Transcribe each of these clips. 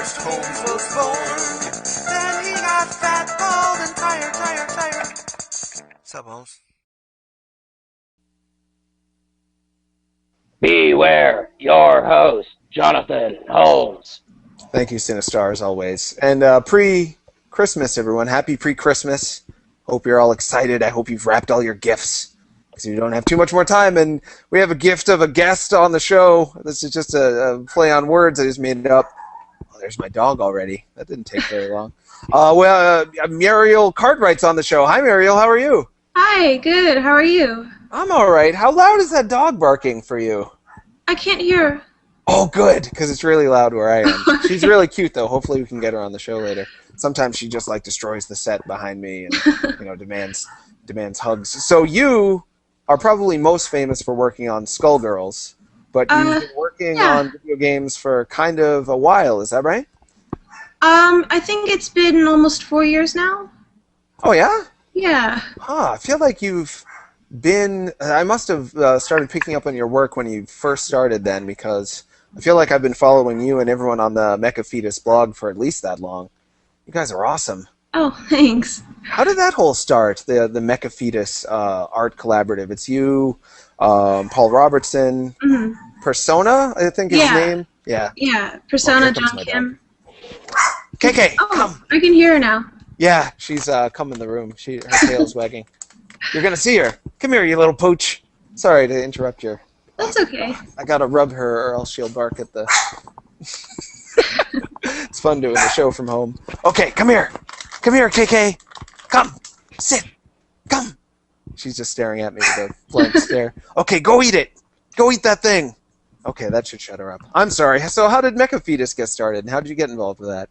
First Holmes was born, then he got fat, bald, and tired. What's up, Holmes? Beware your host, Jonathan Holmes. Thank you, Sinistar, as always. And pre-Christmas, everyone. Happy pre-Christmas. Hope you're all excited. I hope you've wrapped all your gifts, because you don't have too much more time. And we have a gift of a guest on the show. This is just a play on words. I just made it up. Oh, there's my dog already. That didn't take very long. Mariel Cartwright's on the show. Hi, Mariel. How are you? Hi, good. How are you? I'm all right. How loud is that dog barking for you? I can't hear. Oh, good, because it's really loud where I am. Okay. She's really cute, though. Hopefully we can get her on the show later. Sometimes she just, destroys the set behind me and, demands hugs. So you are probably most famous for working on Skullgirls, but you've been working on video games for kind of a while. Is that right? I think it's been almost 4 years now. Oh, yeah? Yeah. Huh, I feel like you've been... I must have started picking up on your work when you first started then, because I feel like I've been following you and everyone on the Mecha Fetus blog for at least that long. You guys are awesome. Oh, thanks. How did that whole start, the Mecha Fetus art collaborative? It's you, Paul Robertson, Persona, I think his name? Yeah. Yeah, Persona, John Kim. KK, Oh, come. I can hear her now. Yeah, she's come in the room. Her tail's wagging. You're going to see her. Come here, you little pooch. Sorry to interrupt you. That's okay. I got to rub her or else she'll bark at the... It's fun doing the show from home. Okay, come here. Come here, KK. Come. Sit. Come. She's just staring at me with a blank stare. Okay, go eat it. Go eat that thing. Okay, that should shut her up. I'm sorry. So how did Mecha Fetus get started, and how did you get involved with that?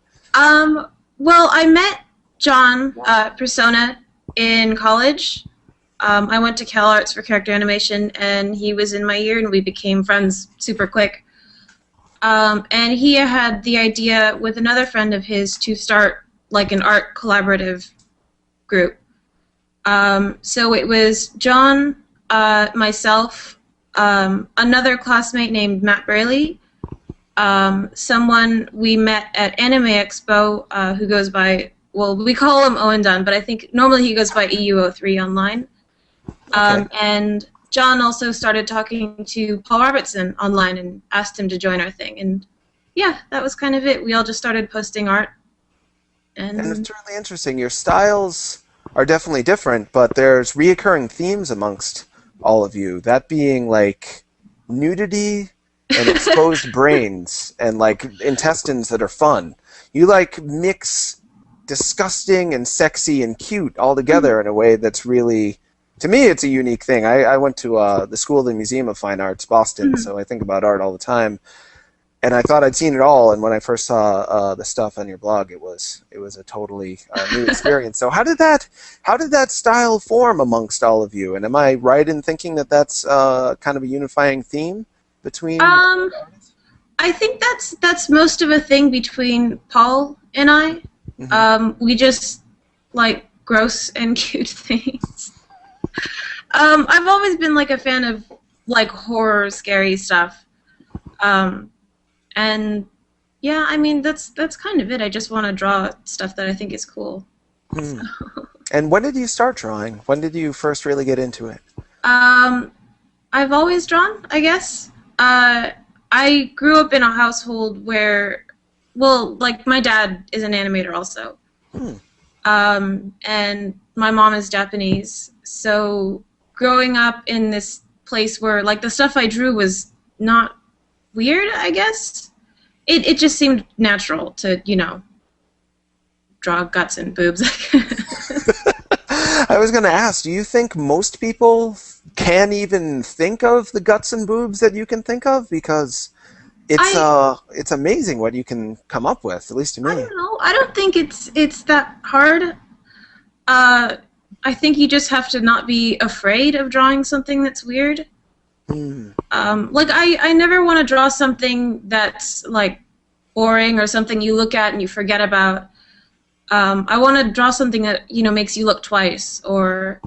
Well, I met John, Persona, in college. I went to Cal Arts for character animation, and he was in my year, and we became friends super quick. And he had the idea with another friend of his to start an art collaborative group. So it was John, myself, another classmate named Matt Braley, someone we met at Anime Expo who goes by, well, we call him Owen Dunn, but I think normally he goes by EU03 online. Okay. And John also started talking to Paul Robertson online and asked him to join our thing. And yeah, that was kind of it. We all just started posting art. And it's really interesting. Your styles are definitely different, but there's reoccurring themes amongst all of you. That being nudity and exposed brains and intestines that are fun. You mix disgusting and sexy and cute all together in a way that's really... To me, it's a unique thing. I went to the School of the Museum of Fine Arts, Boston, so I think about art all the time. And I thought I'd seen it all, and when I first saw the stuff on your blog, it was a totally new experience. So how did that style form amongst all of you? And am I right in thinking that that's kind of a unifying theme between artists? I think that's most of a thing between Paul and I. We just like gross and cute things. I've always been a fan of horror, scary stuff, and yeah, I mean that's kind of it. I just want to draw stuff that I think is cool. So. And when did you start drawing? When did you first really get into it? I've always drawn, I guess. I grew up in a household where, well, my dad is an animator also, and my mom is Japanese. So growing up in this place where the stuff I drew was not weird, I guess, it just seemed natural to, draw guts and boobs. I was going to ask, do you think most people can even think of the guts and boobs that you can think of? Because it's amazing what you can come up with, at least to me. I don't know. I don't think it's that hard. I think you just have to not be afraid of drawing something that's weird. I never want to draw something that's boring or something you look at and you forget about. I want to draw something that makes you look twice, or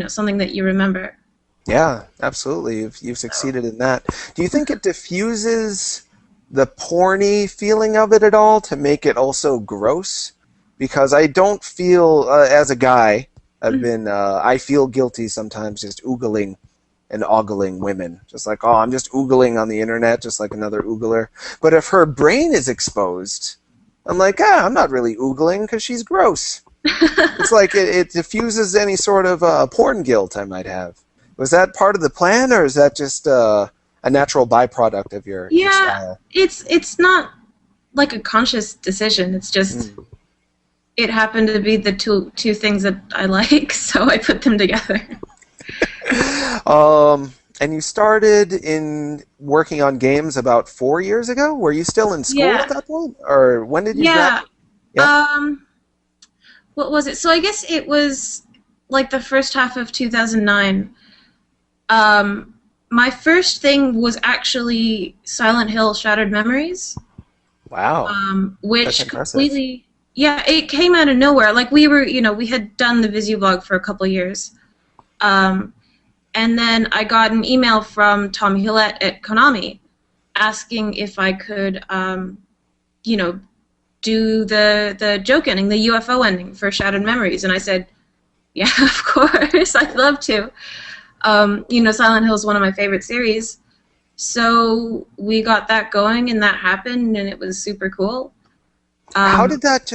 something that you remember. Yeah, absolutely. You've succeeded in that. Do you think it diffuses the porny feeling of it at all to make it also gross? Because I don't feel, as a guy, I feel guilty sometimes just oogling and ogling women. Just like, oh, I'm just oogling on the internet, just like another oogler. But if her brain is exposed, I'm like, I'm not really oogling because she's gross. It's like it diffuses any sort of porn guilt I might have. Was that part of the plan, or is that just a natural byproduct of your style? It's not like a conscious decision. It's just it happened to be the two things that I like, so I put them together. And you started in working on games about 4 years ago? Were you still in school at that point? Or when did you graduate? Yeah. What was it? So I guess it was like the first half of 2009. My first thing was actually Silent Hill Shattered Memories. Wow. Which completely... Yeah, it came out of nowhere. Like, we had done the Visublog for a couple years. And then I got an email from Tom Hewlett at Konami asking if I could, do the joke ending, the UFO ending for Shattered Memories. And I said, yeah, of course, I'd love to. Silent Hill is one of my favorite series. So we got that going, and that happened, and it was super cool. How did that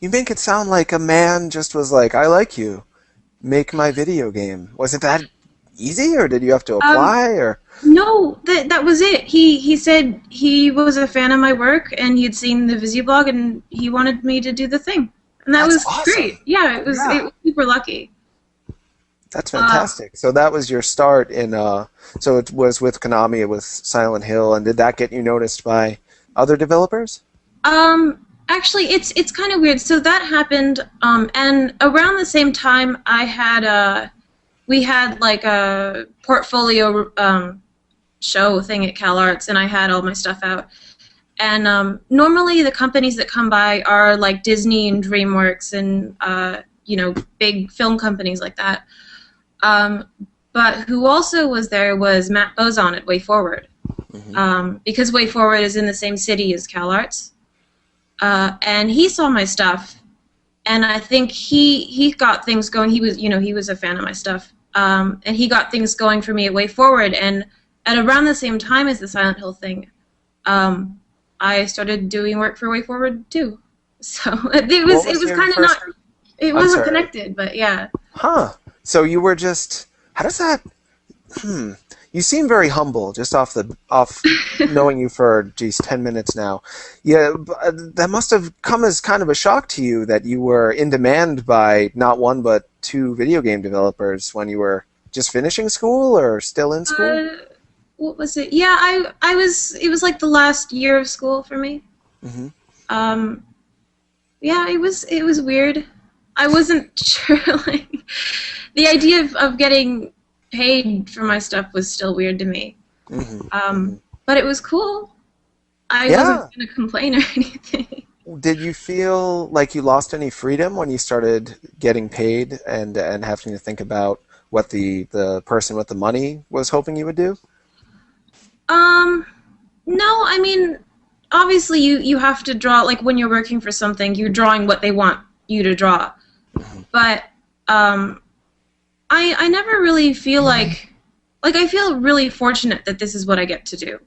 you make it sound like a man just was like, I like you, make my video game. Was it that easy, or did you have to apply? Or no, that was it. He said he was a fan of my work, and he'd seen the Visublog, and he wanted me to do the thing. And that was awesome. Great. Yeah, it was super lucky. That's fantastic. So that was your start in, so it was with Konami, it was Silent Hill, and did that get you noticed by other developers? Actually, it's kind of weird. So that happened, and around the same time, we had like a portfolio show thing at CalArts, and I had all my stuff out. And normally the companies that come by are like Disney and DreamWorks and big film companies like that. But who also was there was Matt Bozon at WayForward, because WayForward is in the same city as CalArts. And he saw my stuff, and I think he got things going. He was a fan of my stuff, and he got things going for me at WayForward. And at around the same time as the Silent Hill thing, I started doing work for WayForward too. So it was kind of not. It wasn't connected, but yeah. Huh. So you were just. How does that? You seem very humble, just off knowing you for 10 minutes now. Yeah, that must have come as kind of a shock to you that you were in demand by not one but two video game developers when you were just finishing school or still in school. What was it? Yeah, I was. It was like the last year of school for me. Yeah, it was weird. I wasn't sure. Like, the idea of getting paid for my stuff was still weird to me. But it was cool. I wasn't going to complain or anything. Did you feel like you lost any freedom when you started getting paid and having to think about what the person with the money was hoping you would do? No, I mean, obviously you have to draw, like when you're working for something, you're drawing what they want you to draw. But I never really feel like I feel really fortunate that this is what I get to do.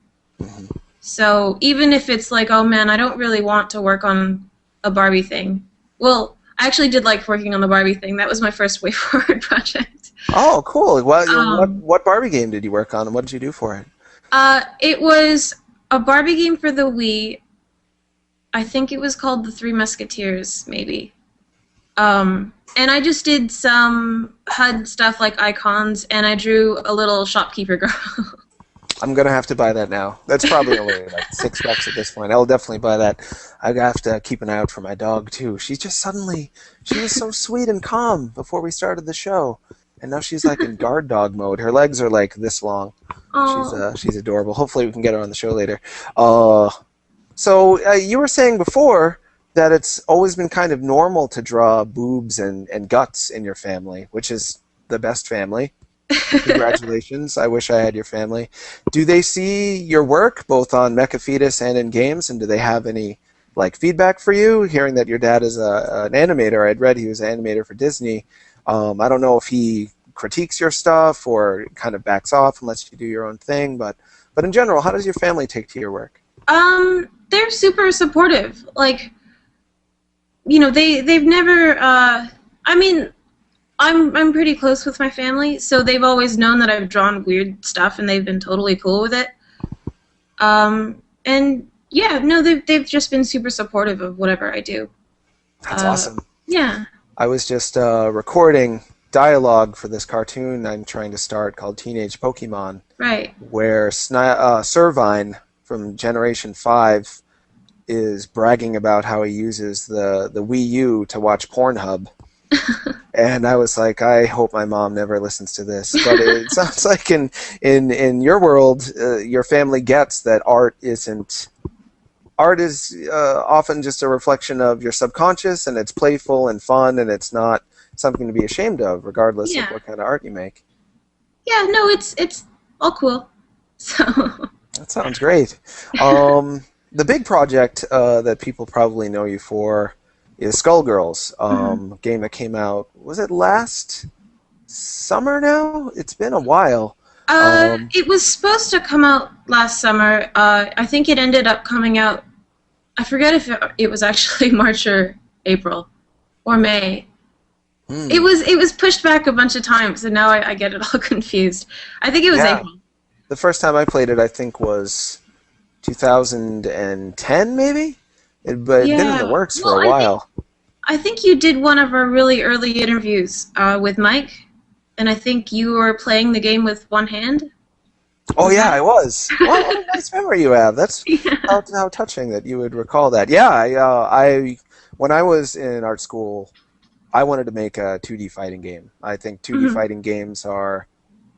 So even if it's like, oh man, I don't really want to work on a Barbie thing. Well, I actually did like working on the Barbie thing. That was my first WayForward project. Oh, cool. What Barbie game did you work on, and what did you do for it? It was a Barbie game for the Wii. I think it was called The Three Musketeers, maybe. And I just did some HUD stuff like icons, and I drew a little shopkeeper girl. I'm going to have to buy that now. That's probably only like $6 at this point. I'll definitely buy that. I have to keep an eye out for my dog, too. She was so sweet and calm before we started the show. And now she's like in guard dog mode. Her legs are like this long. She's adorable. Hopefully we can get her on the show later. So you were saying before that it's always been kind of normal to draw boobs and guts in your family, which is the best family. Congratulations. I wish I had your family. Do they see your work both on Mecha Fetus and in games, and do they have any feedback for you? Hearing that your dad is an animator, I'd read he was an animator for Disney. I don't know if he critiques your stuff or kind of backs off and lets you do your own thing, but in general, how does your family take to your work? They're super supportive. They've never. I'm pretty close with my family, so they've always known that I've drawn weird stuff, and they've been totally cool with it. And yeah, no, they've just been super supportive of whatever I do. That's awesome. Yeah. I was just recording dialogue for this cartoon I'm trying to start called Teenage Pokemon. Right. Where Servine from Generation 5 is bragging about how he uses the Wii U to watch Pornhub. And I was like, I hope my mom never listens to this. But it sounds like in your world, your family gets that art is often just a reflection of your subconscious, and it's playful and fun, and it's not something to be ashamed of, regardless of what kind of art you make. Yeah, no, it's all cool. So that sounds great. The big project that people probably know you for is Skullgirls, game that came out, was it last summer now? It's been a while. It was supposed to come out last summer. I think it ended up coming out, I forget if it was actually March or April or May. It was pushed back a bunch of times, and now I get it all confused. I think it was April. The first time I played it, I think, was 2010, maybe? But it'd been in the works for a while. I think you did one of our really early interviews with Mike, and I think you were playing the game with one hand. Oh, yeah, I was. Well, what a nice memory you have. That's how touching that you would recall that. Yeah, when I was in art school, I wanted to make a 2D fighting game. I think 2D fighting games are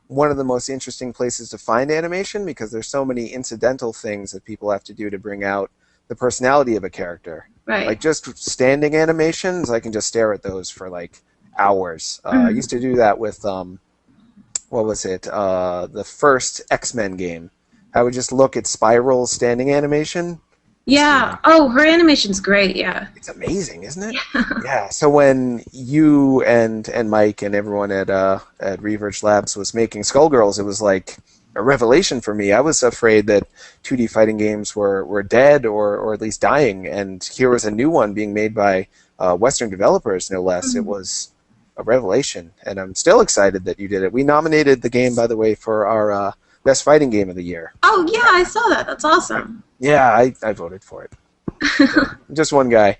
one of the most interesting places to find animation because there's so many incidental things that people have to do to bring out the personality of a character. Right. Like just standing animations, I can just stare at those for hours. I used to do that with what was it? The first X-Men game. I would just look at Spiral's standing animation. Yeah. Oh, her animation's great. Yeah. It's amazing, isn't it? Yeah. So when you and Mike and everyone at Reverge Labs was making Skullgirls, it was like a revelation for me. I was afraid that 2D fighting games were dead or at least dying, and here was a new one being made by Western developers, no less. It was a revelation, and I'm still excited that you did it. We nominated the game, by the way, for our Best Fighting Game of the Year. Oh, yeah, I saw that. That's awesome. Yeah, I voted for it. Just one guy.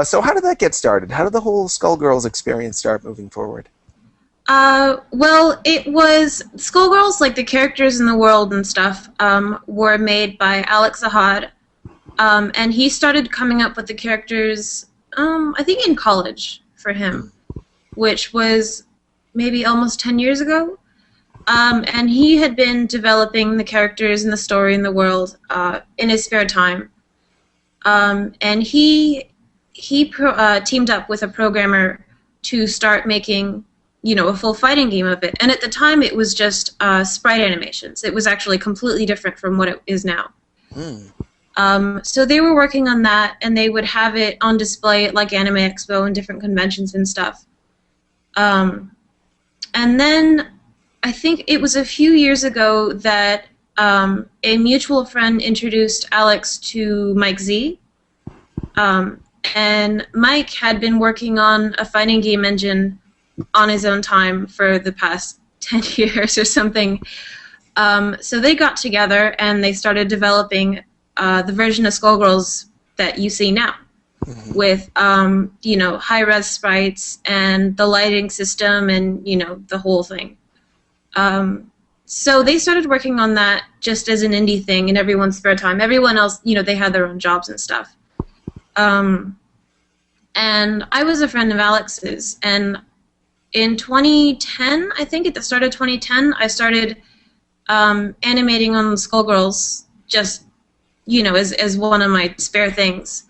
So how did that get started? How did the whole Skullgirls experience start moving forward? Well, it was Skullgirls, like the characters in the world and stuff, were made by Alex Ahad, and he started coming up with the characters, I think in college for him, which was maybe almost 10 years ago. And he had been developing the characters and the story and the world in his spare time. And he teamed up with a programmer to start making, a full fighting game of it. And at the time, it was just sprite animations. It was actually completely different from what it is now. So they were working on that, and they would have it on display at Anime Expo and different conventions and stuff. And then I think it was a few years ago that a mutual friend introduced Alex to Mike Z. And Mike had been working on a fighting game engine on his own time for the past 10 years or something. So they got together and they started developing the version of Skullgirls that you see now. With high-res sprites and the lighting system and the whole thing. So they started working on that just as an indie thing in everyone's spare time. Everyone else, they had their own jobs and stuff. And I was a friend of Alex's, and in 2010, I think at the start of 2010, I started animating on Skullgirls just as one of my spare things.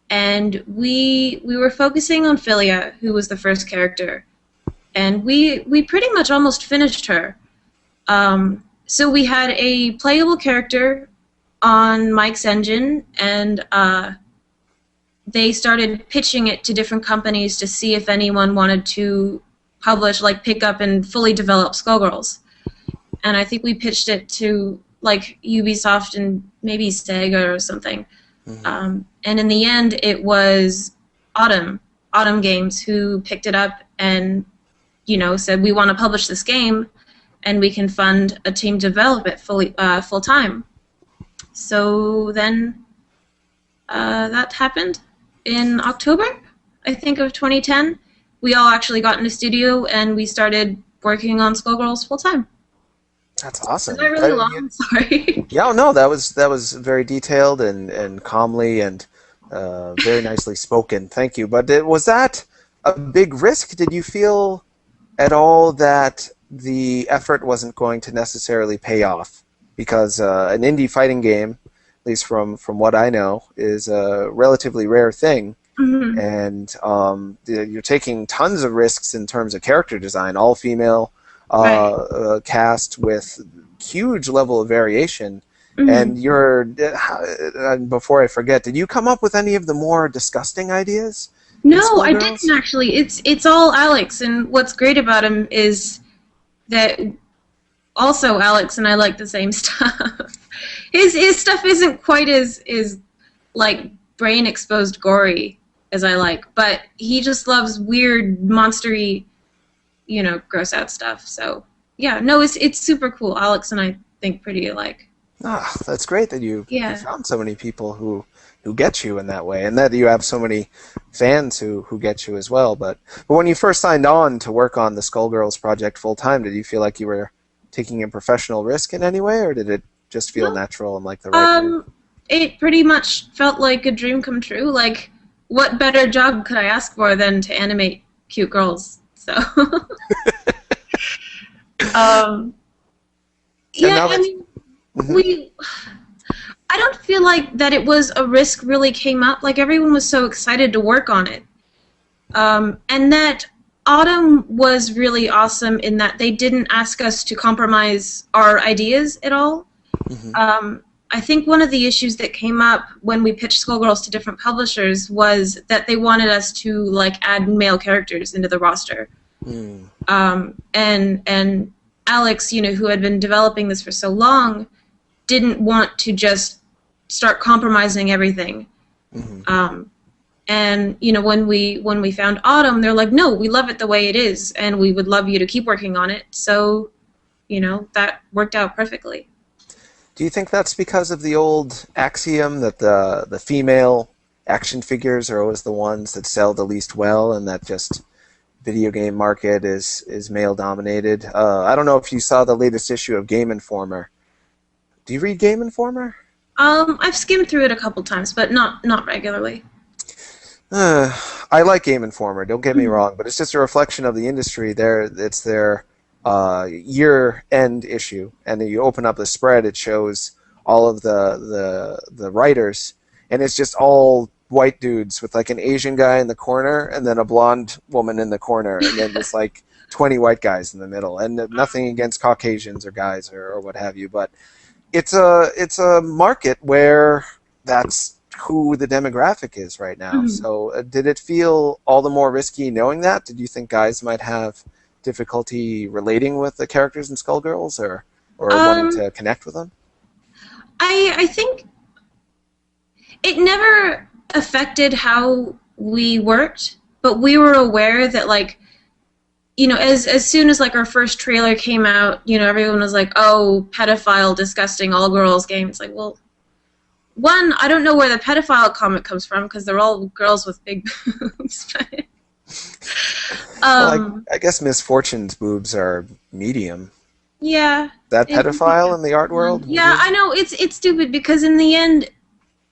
And we were focusing on Philia, who was the first character. and we pretty much almost finished her. So we had a playable character on Mike's engine, and they started pitching it to different companies to see if anyone wanted to publish, like pick up and fully develop Skullgirls. And I think we pitched it to like Ubisoft and maybe Sega or something. Mm-hmm. And in the end, it was Autumn Games who picked it up and, you know, said, we want to publish this game and we can fund a team to develop it full time. So then that happened in October, I think, of 2010. We all actually got in a studio and we started working on Skullgirls full time. That's awesome. Is that really long? Sorry. Yeah, no, that was very detailed and calmly and very nicely spoken. Thank you. But was that a big risk? Did you feel at all that the effort wasn't going to necessarily pay off? Because an indie fighting game, at least from what I know, is a relatively rare thing. Mm-hmm. And you're taking tons of risks in terms of character design, all female. Right. Cast with huge level of variation. Mm-hmm. And before I forget, did you come up with any of the more disgusting ideas? No, I didn't actually. It's all Alex, and what's great about him is that also Alex and I like the same stuff. His stuff isn't quite as like brain exposed gory as I like, but he just loves weird monstery, you know, gross out stuff. So yeah, no, it's super cool. Alex and I think pretty alike. Ah, that's great that you found so many people who get you in that way, and that you have so many fans who get you as well. But when you first signed on to work on the Skullgirls project full time, did you feel like you were taking a professional risk in any way, or did it just feel natural and like the right move? It pretty much felt like a dream come true. Like, what better job could I ask for than to animate cute girls? So, yeah, I mean, I don't feel like that it was a risk really came up. Like, everyone was so excited to work on it. And that Autumn was really awesome in that they didn't ask us to compromise our ideas at all. Mm-hmm. I think one of the issues that came up when we pitched Skullgirls to different publishers was that they wanted us to like add male characters into the roster. Mm. And Alex, you know, who had been developing this for so long, didn't want to just start compromising everything. Mm-hmm. And you know, when we found Autumn, they're like, no, we love it the way it is, and we would love you to keep working on it. So, you know, that worked out perfectly. Do you think that's because of the old axiom that the female action figures are always the ones that sell the least well, and that just video game market is male dominated? I don't know if you saw the latest issue of Game Informer. Do you read Game Informer? I've skimmed through it a couple times, but not regularly. I like Game Informer, don't get me wrong, but it's just a reflection of the industry. It's their year-end issue, and then you open up the spread, it shows all of the writers, and it's just all white dudes with like an Asian guy in the corner and then a blonde woman in the corner, and then just like 20 white guys in the middle. And nothing against Caucasians or guys or what have you, but it's a market where that's who the demographic is right now. Mm-hmm. So did it feel all the more risky knowing that? Did you think guys might have difficulty relating with the characters in Skullgirls or wanting to connect with them? I think it never affected how we worked, but we were aware that, like, you know, as soon as like our first trailer came out, you know, everyone was like, oh, pedophile, disgusting, all-girls game. It's like, well, one, I don't know where the pedophile comment comes from, because they're all girls with big boobs. Well, I guess Miss Fortune's boobs are medium. Yeah. That pedophile in the art world? Yeah, I know. It's stupid, because in the end,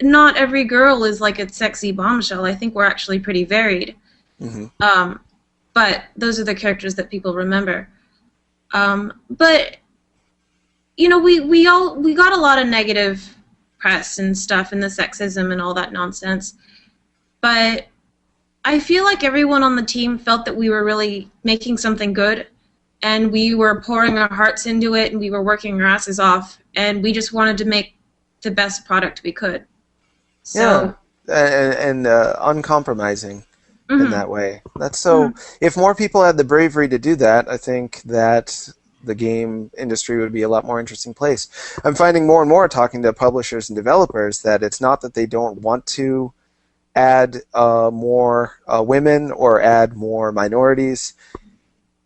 not every girl is like a sexy bombshell. I think we're actually pretty varied. Mm-hmm. But those are the characters that people remember. But you know, we got a lot of negative press and stuff, and the sexism and all that nonsense. But I feel like everyone on the team felt that we were really making something good, and we were pouring our hearts into it, and we were working our asses off, and we just wanted to make the best product we could. So, and uncompromising in that way. That's so. If more people had the bravery to do that, I think that the game industry would be a lot more interesting place. I'm finding more and more talking to publishers and developers that it's not that they don't want to add more women or add more minorities.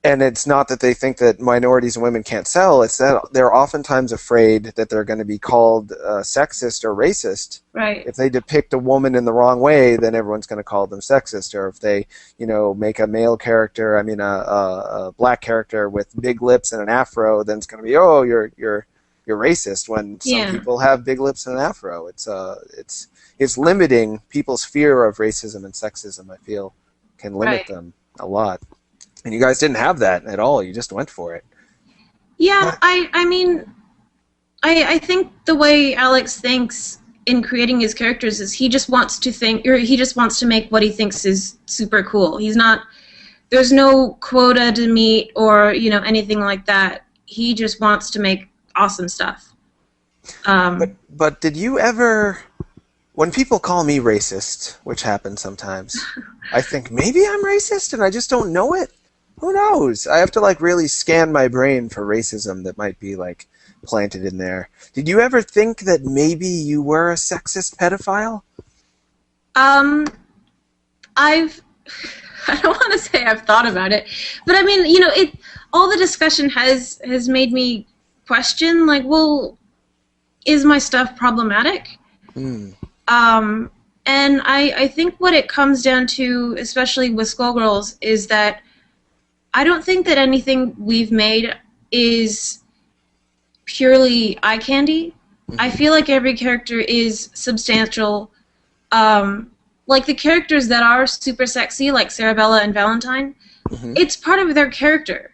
And it's not that they think that minorities and women can't sell. It's that they're oftentimes afraid that they're going to be called sexist or racist. right. If they depict a woman in the wrong way, then everyone's going to call them sexist. Or if they, make a male character, a black character with big lips and an afro, then it's going to be, oh, you're racist. When some people have big lips and an afro, it's limiting people's fear of racism and sexism. I feel can limit them a lot. And you guys didn't have that at all. You just went for it. Yeah, I think the way Alex thinks in creating his characters is he just wants to make what he thinks is super cool. There's no quota to meet or, anything like that. He just wants to make awesome stuff. But did you ever, when people call me racist, which happens sometimes, I think maybe I'm racist and I just don't know it. Who knows? I have to really scan my brain for racism that might be planted in there. Did you ever think that maybe you were a sexist pedophile? I don't want to say I've thought about it, but all the discussion has made me question, is my stuff problematic? And I think what it comes down to, especially with Skullgirls, is that I don't think that anything we've made is purely eye candy. I feel like every character is substantial. The characters that are super sexy, like Sarabella and Valentine, it's part of their character.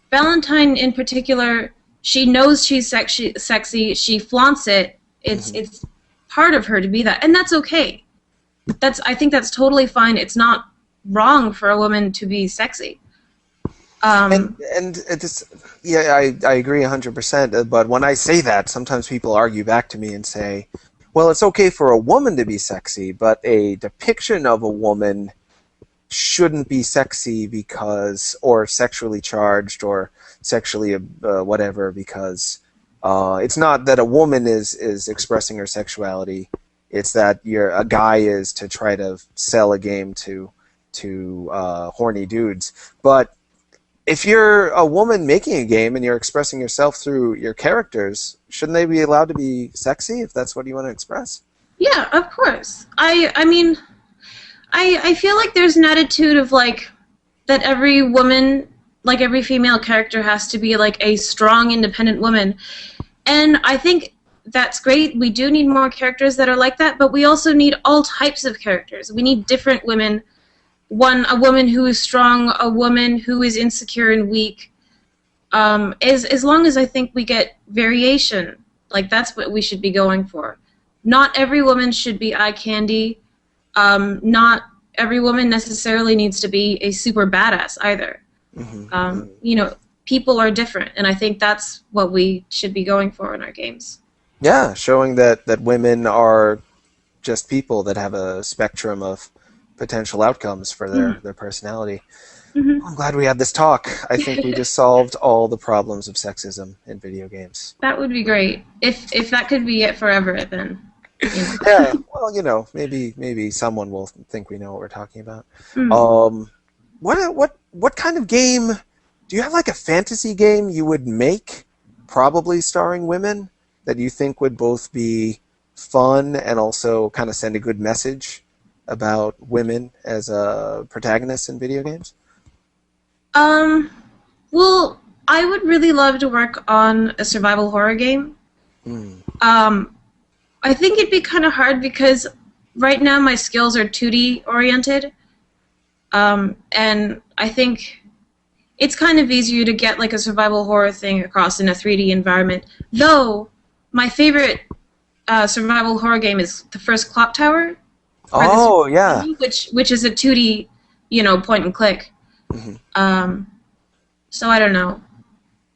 Valentine in particular, she knows she's sexy, she flaunts it. It's part of her to be that, and that's okay. I think that's totally fine. It's not wrong for a woman to be sexy. I agree 100%. But when I say that, sometimes people argue back to me and say, well, it's okay for a woman to be sexy, but a depiction of a woman shouldn't be sexy or sexually charged or sexually whatever, because it's not that a woman is expressing her sexuality. It's that a guy is to try to sell a game to horny dudes. But if you're a woman making a game and you're expressing yourself through your characters, shouldn't they be allowed to be sexy if that's what you want to express? Yeah, of course. I feel like there's an attitude of that every woman, every female character has to be a strong, independent woman. And I think that's great. We do need more characters that are like that, but we also need all types of characters. We need different women. A woman who is strong, a woman who is insecure and weak. As long as I think we get variation, that's what we should be going for. Not every woman should be eye candy. Not every woman necessarily needs to be a super badass either. People are different, and I think that's what we should be going for in our games. Yeah, showing that women are just people that have a spectrum of potential outcomes for their personality. I'm glad we had this talk. I think we just solved all the problems of sexism in video games. That would be great. If that could be it forever, then. Yeah, well, maybe someone will think we know what we're talking about. What kind of game? Do you have a fantasy game you would make, probably starring women, that you think would both be fun and also kind of send a good message about women as a protagonist in video games? Well, I would really love to work on a survival horror game. I think it'd be kind of hard because right now my skills are 2D oriented, and I think it's kind of easier to get a survival horror thing across in a 3D environment. Though my favorite survival horror game is the first Clock Tower. for the Oh, Super yeah. Nintendo, which is a 2D, point and click. Mhm. So I don't know.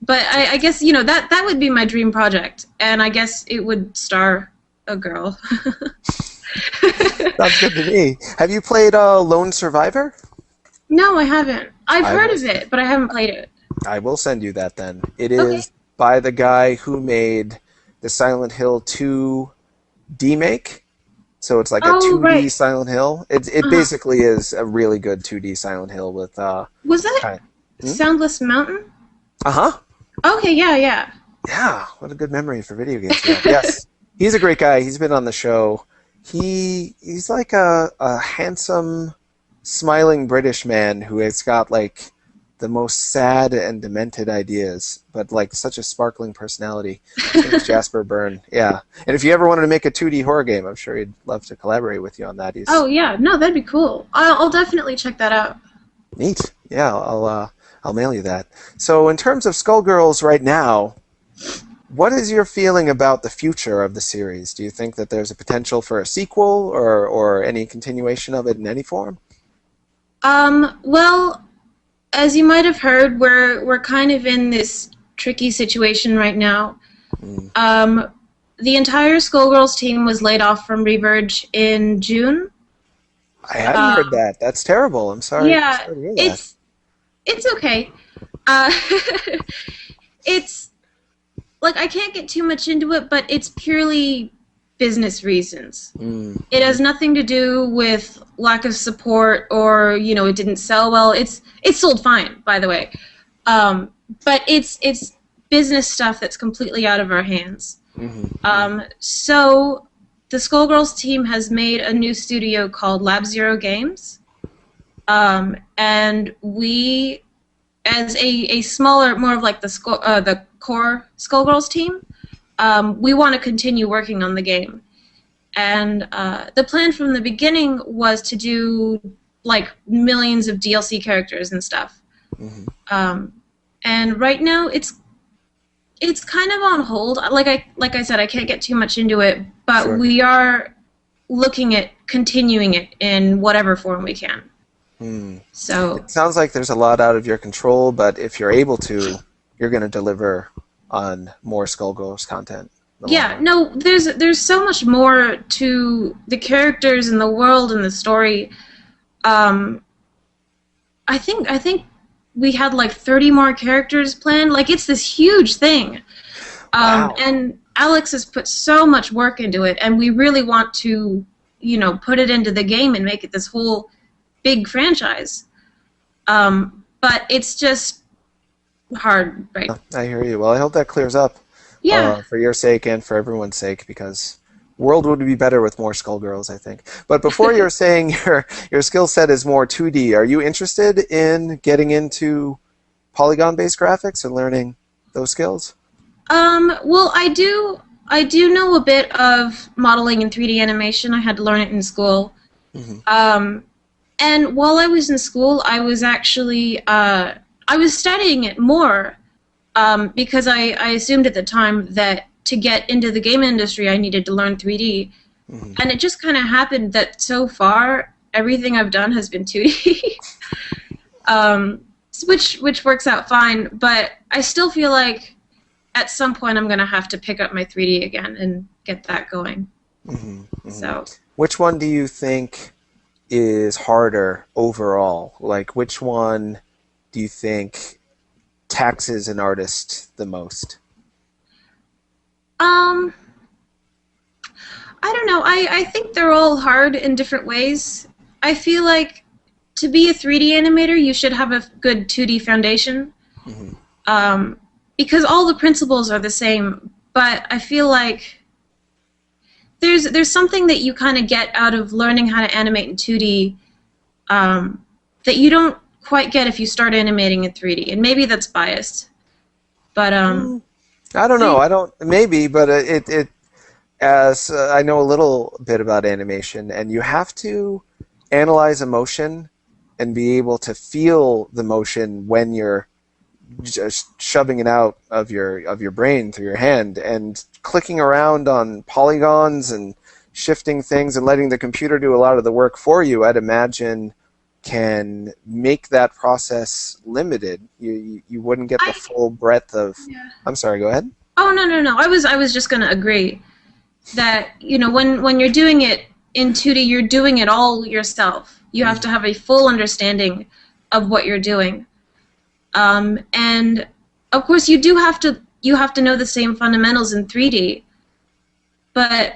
But I guess, that would be my dream project. And I guess it would star a girl. Sounds good to me. Have you played Lone Survivor? No, I haven't. I've I heard was- of it, but I haven't played it. I will send you that then. It Okay. is by the guy who made the Silent Hill 2 remake. So it's like a 2D right. Silent Hill. It basically is a really good 2D Silent Hill with Was that Soundless Mountain? Uh-huh. Okay, yeah. Yeah, what a good memory for video games. Yeah. Yes. He's a great guy. He's been on the show. He's like a handsome, smiling British man who has got like the most sad and demented ideas, but like such a sparkling personality. His name is Jasper Byrne. Yeah. And if you ever wanted to make a 2D horror game, I'm sure he'd love to collaborate with you on that. Oh, yeah. No, that'd be cool. I'll definitely check that out. Neat. Yeah, I'll mail you that. So in terms of Skullgirls right now, what is your feeling about the future of the series? Do you think that there's a potential for a sequel or any continuation of it in any form? Well, as you might have heard, we're kind of in this tricky situation right now. The entire Skullgirls team was laid off from Reverge in June. I hadn't heard that. That's terrible. I'm sorry. Yeah, I'm sorry to hear that. it's okay. It's like I can't get too much into it, but it's purely business reasons. It has nothing to do with lack of support or it didn't sell well. It's sold fine, by the way, but it's business stuff that's completely out of our hands. So the Skullgirls team has made a new studio called Lab Zero Games, and we, as a smaller, more of like the core Skullgirls team, we want to continue working on the game. And the plan from the beginning was to do like millions of DLC characters and stuff. And right now it's kind of on hold. Like I said, I can't get too much into it, but Sure. we are looking at continuing it in whatever form we can. So It sounds like there's a lot out of your control, but if you're able to, you're going to deliver on more Skullgirls content. yeah, no, there's so much more to the characters and the world and the story. I think we had like 30 more characters planned. Like it's this huge thing. Wow. And Alex has put so much work into it, and we really want to, put it into the game and make it this whole big franchise. But it's just hard, right? I hear you. Well, I hope that clears up. Yeah. For your sake and for everyone's sake, because world would be better with more Skullgirls, I think. But before you're saying your skill set is more 2D, are you interested in getting into polygon-based graphics and learning those skills? Well, I do know a bit of modeling and 3D animation. I had to learn it in school. And while I was in school, I was actually I was studying it more because I assumed at the time that to get into the game industry, I needed to learn 3D. And it just kind of happened that so far, everything I've done has been 2D, which works out fine. But I still feel like at some point I'm going to have to pick up my 3D again and get that going. So, Which one do you think is harder overall? Like, which one do you think taxes an artist the most? I don't know. I think they're all hard in different ways. I feel like to be a 3D animator, you should have a good 2D foundation. Because all the principles are the same, but I feel like there's something that you kind of get out of learning how to animate in 2D that you don't quite get if you start animating in 3D, and maybe that's biased. But I don't know. Maybe, but it as I know a little bit about animation, and you have to analyze emotion and be able to feel the motion when you're just shoving it out of your brain through your hand, and clicking around on polygons and shifting things and letting the computer do a lot of the work for you, I'd imagine can make that process limited. You wouldn't get the full breadth of. Yeah. I'm sorry. Go ahead. Oh no. I was just gonna agree that when you're doing it in 2D, you're doing it all yourself. You have to have a full understanding of what you're doing, and of course you have to know the same fundamentals in 3D. But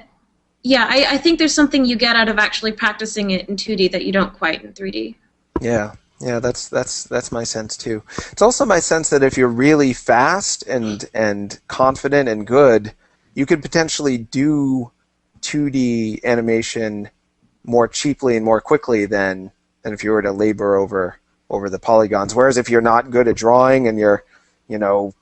yeah, I think there's something you get out of actually practicing it in 2D that you don't quite in 3D. Yeah, that's my sense too. It's also my sense that if you're really fast and confident and good, you could potentially do 2D animation more cheaply and more quickly than if you were to labor over the polygons. Whereas if you're not good at drawing and you're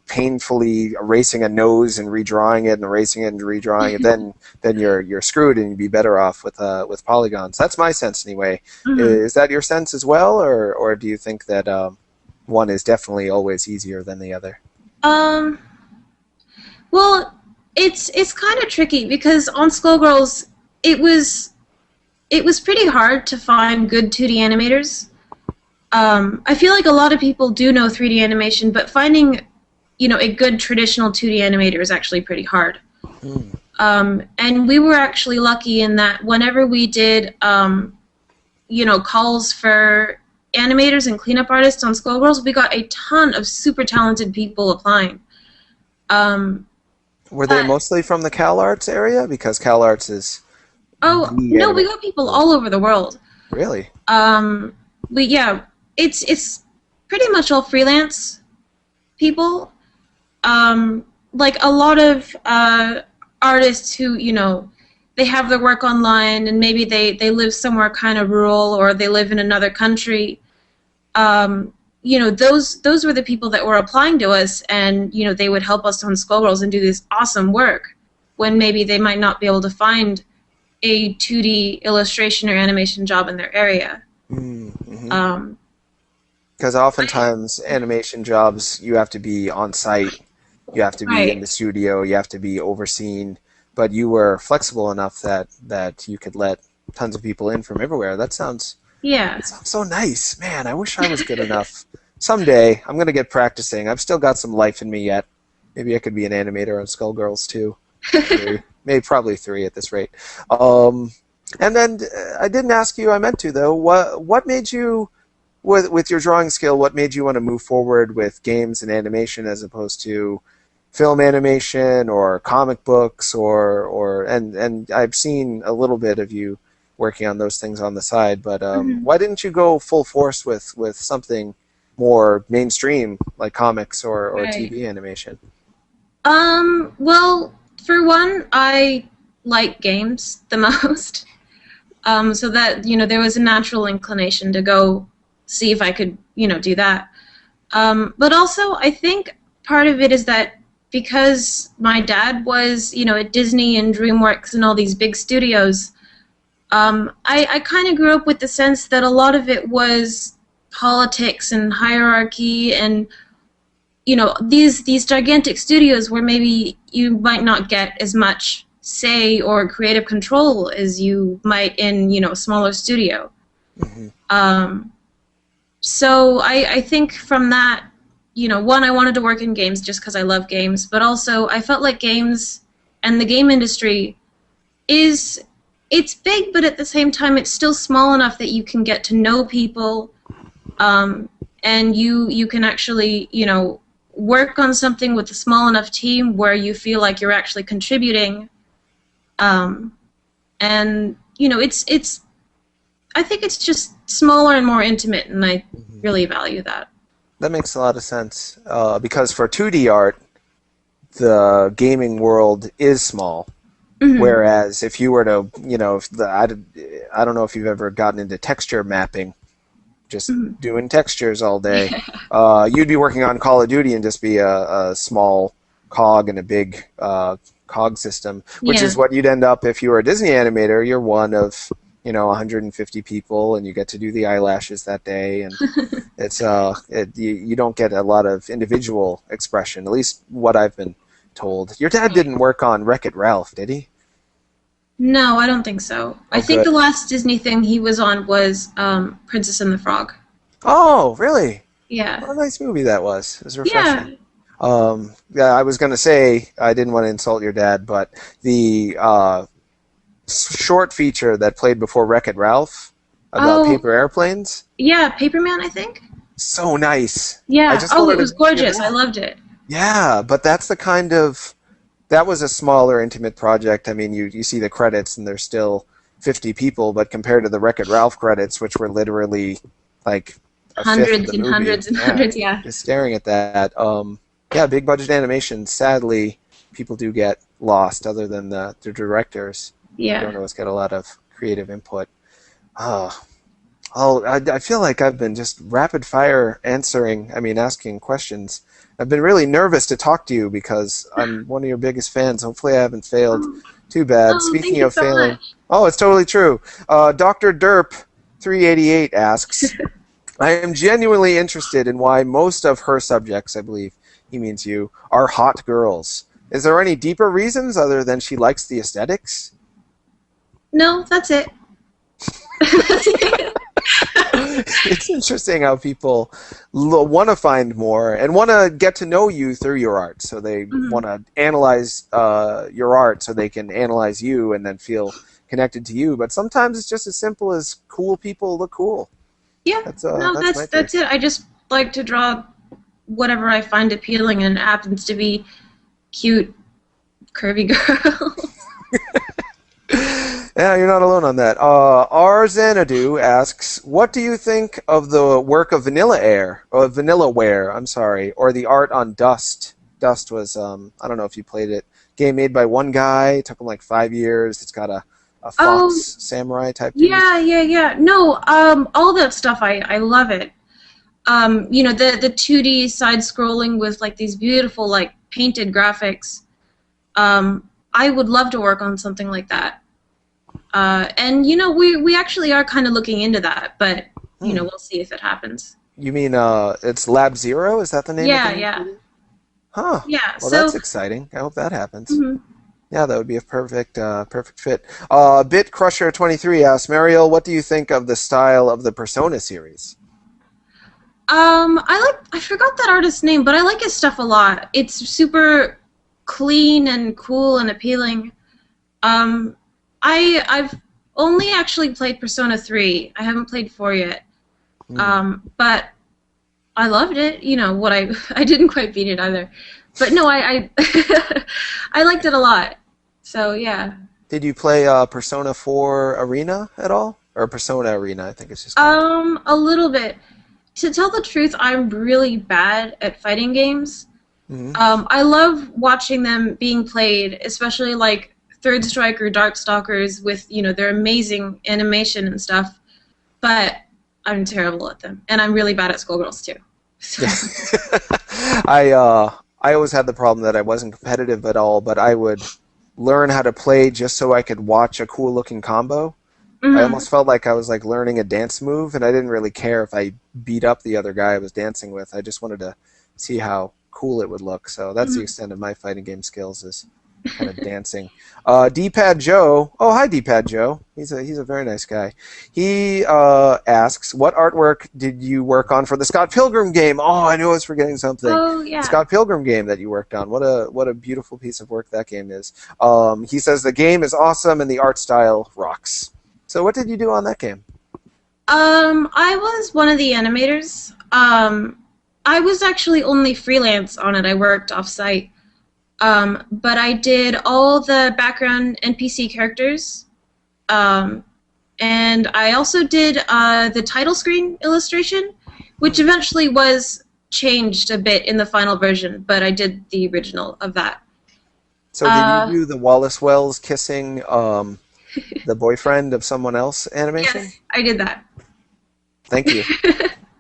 painfully erasing a nose and redrawing it and erasing it and redrawing it, then you're screwed and you'd be better off with polygons. That's my sense anyway. Mm-hmm. Is that your sense as well, or do you think that one is definitely always easier than the other? Well, it's kind of tricky because on Skullgirls it was pretty hard to find good 2D animators. I feel like a lot of people do know 3D animation, but finding, a good traditional 2D animator is actually pretty hard. And we were actually lucky in that whenever we did, calls for animators and cleanup artists on Skullgirls, we got a ton of super talented people applying. Were they mostly from the CalArts area? Because CalArts is... Oh, no, we got people all over the world. Really? It's pretty much all freelance people. Like a lot of artists who, they have their work online and maybe they live somewhere kind of rural or they live in another country. Those were the people that were applying to us and, they would help us on Skullgirls and do this awesome work when maybe they might not be able to find a 2D illustration or animation job in their area. Mm-hmm. Because oftentimes animation jobs, you have to be on site, you have to be in the studio, you have to be overseen, but you were flexible enough that you could let tons of people in from everywhere. That sounds so nice. Man, I wish I was good enough. Someday, I'm going to get practicing. I've still got some life in me yet. Maybe I could be an animator on Skullgirls too. Maybe probably 3 at this rate. And then I didn't ask you, I meant to though, what made you... With your drawing skill, what made you want to move forward with games and animation as opposed to film animation or comic books and I've seen a little bit of you working on those things on the side, but why didn't you go full force with something more mainstream like comics or TV animation? Well, for one, I like games the most, so that there was a natural inclination to go see if I could, do that. But also, I think part of it is that because my dad was, at Disney and DreamWorks and all these big studios, I kind of grew up with the sense that a lot of it was politics and hierarchy and, these gigantic studios where maybe you might not get as much say or creative control as you might in, a smaller studio. Mm-hmm. So I think from that, one, I wanted to work in games just because I love games, but also I felt like games and the game industry it's big, but at the same time it's still small enough that you can get to know people, and you can actually, work on something with a small enough team where you feel like you're actually contributing, and, it's I think it's just smaller and more intimate, and I really value that. That makes a lot of sense, because for 2D art, the gaming world is small, whereas if you were to, I don't know if you've ever gotten into texture mapping, just doing textures all day, you'd be working on Call of Duty and just be a small cog in a big cog system, which is what you'd end up if you were a Disney animator. You're one of 150 people, and you get to do the eyelashes that day, and it's you don't get a lot of individual expression, at least what I've been told. Your dad didn't work on Wreck-It Ralph, did he? No, I don't think so. I think good. the last Disney thing he was on was Princess and the Frog. Oh, really? Yeah. What a nice movie that was. It was Yeah. refreshing. Yeah, I was going to say, I didn't want to insult your dad, but the short feature that played before Wreck-It Ralph about Oh, paper airplanes, yeah, Paperman, I think. so nice. I Yeah. just Oh, wanted it was to give gorgeous. it I up. loved it. Yeah, but that's the kind of that was a smaller, intimate project. I mean, you see the credits and there's still 50 people, but compared to the Wreck-It Ralph credits, which were literally like a fifth of Hundreds the and movie, hundreds and yeah, hundreds. Yeah. just staring at that. Yeah, big budget animation. Sadly, people do get lost. Other than the directors, you Yeah. don't always get a lot of creative input. Oh, I feel like I've been just rapid fire asking questions. I've been really nervous to talk to you because I'm one of your biggest fans. Hopefully I haven't failed too bad. Oh, thank Speaking you of so failing, much. oh, it's totally true. Dr. Derp 388 asks, I am genuinely interested in why most of her subjects, I believe he means you, are hot girls. Is there any deeper reasons other than she likes the aesthetics? No, that's it. That's it. It's interesting how people want to find more and want to get to know you through your art. So they want to analyze your art so they can analyze you and then feel connected to you. But sometimes it's just as simple as cool people look cool. Yeah. That's my That's take. it. I just like to draw whatever I find appealing, and it happens to be cute, curvy girls. Yeah, you're not alone on that. R. Xanadu asks, what do you think of the work of Vanillaware, I'm sorry, or the art on Dust? Dust was, I don't know if you played it, game made by one guy, it took him like 5 years, it's got a Oh, fox samurai type dude. yeah. No, all that stuff, I love it. The 2D side scrolling with like these beautiful like painted graphics. I would love to work on something like that. And we actually are kind of looking into that, but we'll see if it happens. You mean it's Lab Zero? Is that the name of the Yeah. Huh. Yeah. Well, So that's exciting. I hope that happens. mhm. Yeah, that would be a perfect fit. Bit Crusher 23 asks, Mariel, what do you think of the style of the Persona series? I forgot that artist's name, but I like his stuff a lot. It's super clean and cool and appealing. I've only actually played Persona 3. I haven't played 4 yet. But I loved it. I didn't quite beat it either. But no, I I liked it a lot. So yeah. Did you play Persona 4 Arena at all? Or Persona Arena, I think it's just called. A little bit. To tell the truth, I'm really bad at fighting games. I love watching them being played, especially like Third Strike or Darkstalkers with, their amazing animation and stuff. But I'm terrible at them. And I'm really bad at Skullgirls too. So. I always had the problem that I wasn't competitive at all, but I would learn how to play just so I could watch a cool looking combo. I almost felt like I was like learning a dance move, and I didn't really care if I beat up the other guy I was dancing with. I just wanted to see how cool it would look. So that's the extent of my fighting game skills, is kind of dancing. D-Pad Joe. Oh, hi, D-Pad Joe. He's a very nice guy. He asks, what artwork did you work on for the Scott Pilgrim game? Oh, I knew I was forgetting something. Oh, yeah. The Scott Pilgrim game that you worked on. What a beautiful piece of work that game is. He says the game is awesome and the art style rocks. So what did you do on that game? I was one of the animators. I was actually only freelance on it. I worked off-site. But I did all the background NPC characters. And I also did the title screen illustration, which eventually was changed a bit in the final version, but I did the original of that. So did you do the Wallace Wells kissing the boyfriend of someone else animation? Yes, I did that. Thank you.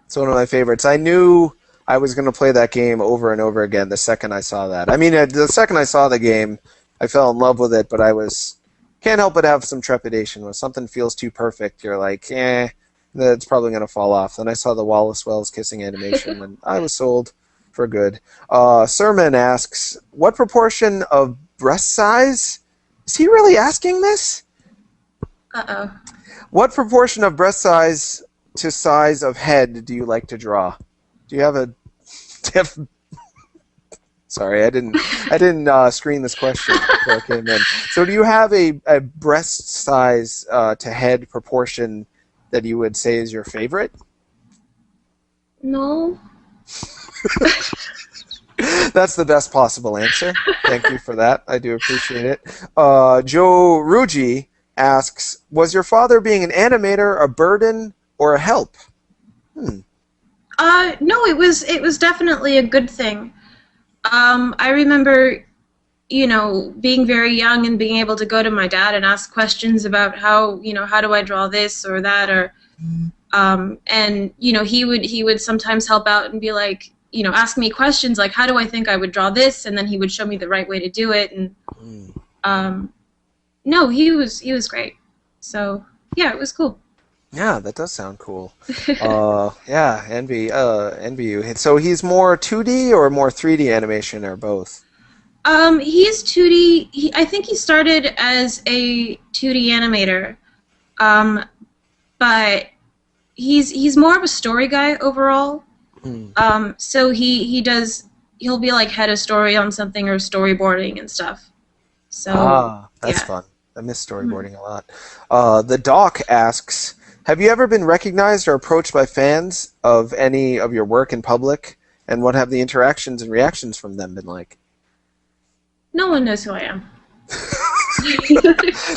It's one of my favorites. I knew I was going to play that game over and over again the second I saw that. I mean, the second I saw the game, I fell in love with it, but can't help but have some trepidation. When something feels too perfect, you're like, that's probably going to fall off. Then I saw the Wallace Wells kissing animation, and I was sold for good. Sermon asks, what proportion of breast size? Is he really asking this? Uh-oh. What proportion of breast size to size of head do you like to draw? Do you have a... Sorry, I didn't screen this question before I came in. So do you have a breast size to head proportion that you would say is your favorite? No. That's the best possible answer. Thank you for that. I do appreciate it. Joe Ruji asks, was your father being an animator a burden or a help? No, it was definitely a good thing. I remember, being very young and being able to go to my dad and ask questions about how do I draw this or that, or and he would sometimes help out and be like, ask me questions like, how do I think I would draw this, and then he would show me the right way to do it. And no, he was great. So yeah, it was cool. Yeah, that does sound cool. Yeah, envy you. So he's more 2D or more 3D animation, or both? He's 2D. I think he started as a 2D animator, but he's more of a story guy overall. So he'll be like head of story on something or storyboarding and stuff. So that's fun. I miss storyboarding a lot. The Doc asks, have you ever been recognized or approached by fans of any of your work in public, and what have the interactions and reactions from them been like? No one knows who I am.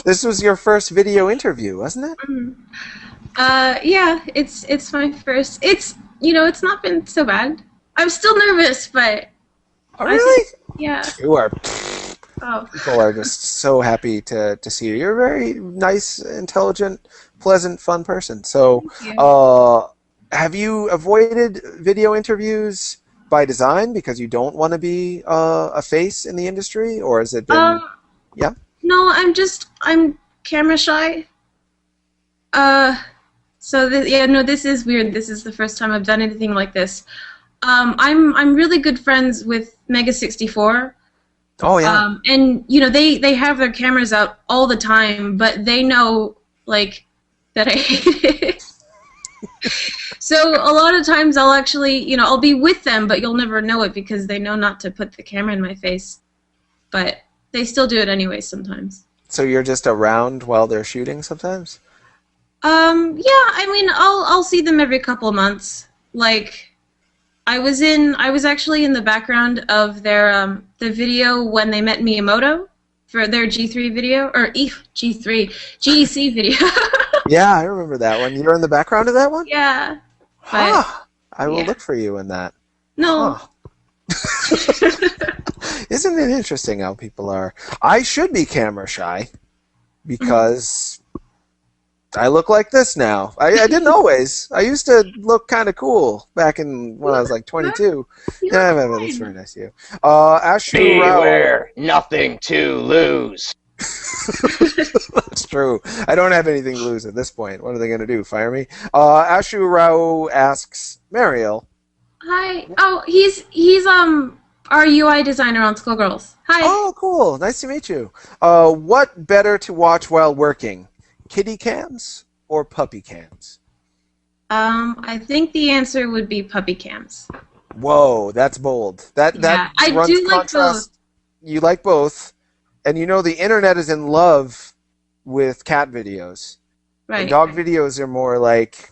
This was your first video interview, wasn't it? Yeah, it's my first. It's not been so bad. I'm still nervous, but. Oh, really? Yeah. You are. Oh. People are just so happy to see you. You're a very nice, intelligent, pleasant, fun person. So, have you avoided video interviews by design because you don't want to be a face in the industry, or has it been? Yeah. No, I'm camera shy. So this is weird. This is the first time I've done anything like this. I'm really good friends with Mega 64. Oh yeah. And they have their cameras out all the time, but they know like that I hate it. So a lot of times I'll actually, I'll be with them, but you'll never know it because they know not to put the camera in my face. But they still do it anyway sometimes. So you're just around while they're shooting sometimes? Yeah, I mean, I'll see them every couple of months. Like, I was actually in the background of their the video when they met Miyamoto for their G3 video, or GEC video. Yeah, I remember that one. You're in the background of that one? Yeah. Huh. I will look for you in that. No. Huh. Isn't it interesting how people are? I should be camera shy because I look like this now. I didn't always. I used to look kind of cool back when I was like 22. Yeah, that's very nice of you. Ashu Rao. Beware, nothing to lose. That's true. I don't have anything to lose at this point. What are they going to do? Fire me? Ashu Rao asks, Mariel. Hi. Oh, he's our UI designer on Skullgirls. Hi. Oh, cool. Nice to meet you. What better to watch while working? Kitty cams or puppy cams? I think the answer would be puppy cams. Whoa, that's bold. That I runs do like contrast. both. You like both, and the internet is in love with cat videos. Right. And dog videos are more like,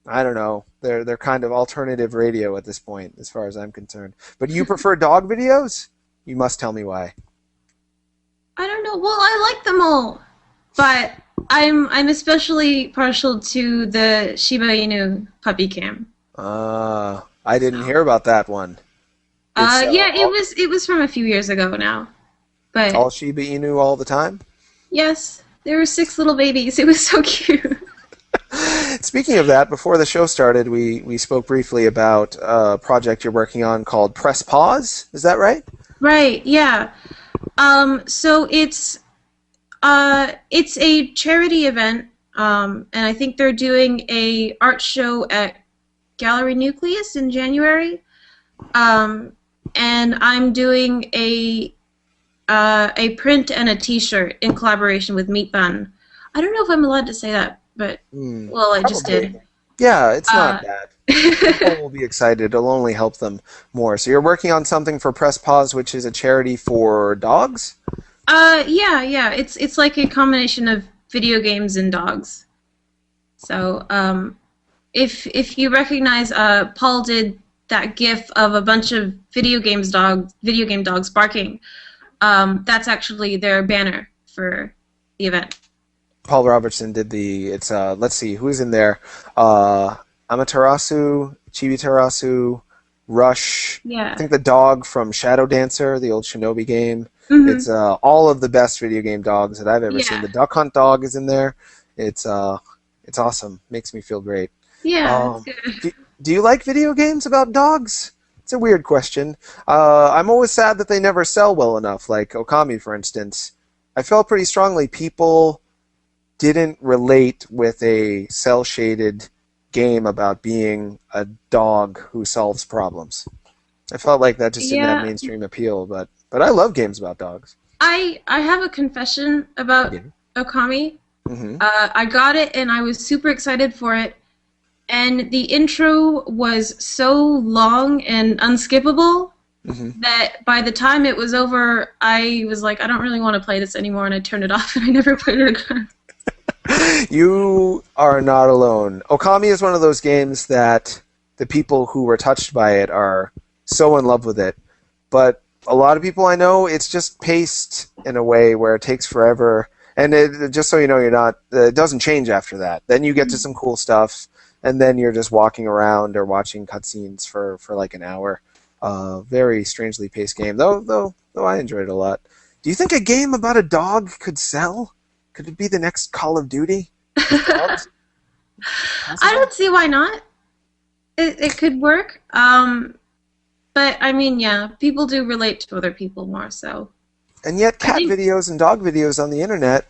I don't know. They're kind of alternative radio at this point, as far as I'm concerned. But you prefer dog videos? You must tell me why. I don't know. Well, I like them all, but I'm especially partial to the Shiba Inu puppy cam. I didn't hear about that one. Yeah, it was from a few years ago now. But all Shiba Inu all the time? Yes, there were 6 little babies. It was so cute. Speaking of that, before the show started, we spoke briefly about a project you're working on called Press Pause. Is that right? Right. Yeah. So it's a charity event, and I think they're doing a art show at Gallery Nucleus in January, and I'm doing a print and a T-shirt in collaboration with Meat Bun. I don't know if I'm allowed to say that, but well, I just Probably. did. Yeah, it's not bad. People will be excited. It'll only help them more. So you're working on something for Press Pause, which is a charity for dogs? Yeah. It's like a combination of video games and dogs. So, if you recognize, Paul did that GIF of a bunch of video game dogs barking. That's actually their banner for the event. Paul Robertson did it's let's see, who's in there? Amaterasu, Chibitarasu, Rush. Yeah. I think the dog from Shadow Dancer, the old Shinobi game. Mm-hmm. It's all of the best video game dogs that I've ever seen. The Duck Hunt dog is in there. It's awesome. Makes me feel great. Yeah. That's good. Do you like video games about dogs? It's a weird question. I'm always sad that they never sell well enough, like Okami, for instance. I felt pretty strongly people didn't relate with a cel-shaded game about being a dog who solves problems. I felt like that just didn't have mainstream appeal, but I love games about dogs. I have a confession about Okami. Mm-hmm. I got it and I was super excited for it, and the intro was so long and unskippable that by the time it was over, I was like, I don't really want to play this anymore, and I turned it off and I never played it again. You are not alone. Okami is one of those games that the people who were touched by it are so in love with it. But a lot of people I know, it's just paced in a way where it takes forever. And just so you know, it doesn't change after that. Then you get to some cool stuff, and then you're just walking around or watching cutscenes for like an hour. Very strangely paced game, though I enjoyed it a lot. Do you think a game about a dog could sell? Could it be the next Call of Duty? I don't see why not. It could work. But, I mean, yeah, people do relate to other people more, so. And yet cat videos and dog videos on the internet,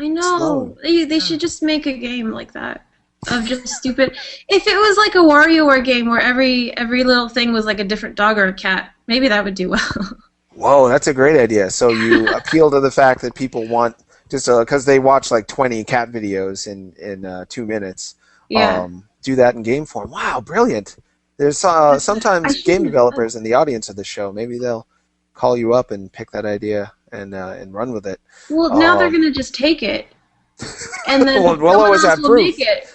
I know. They should just make a game like that. Of just stupid. If it was like a WarioWare game where every little thing was like a different dog or a cat, maybe that would do well. Whoa, that's a great idea. So you appeal to the fact that people want, just because they watch like 20 cat videos in 2 minutes, do that in game form. Wow, brilliant. There's sometimes game developers in the audience of the show. Maybe they'll call you up and pick that idea and run with it. Well, now they're going to just take it. And then we'll always have proof.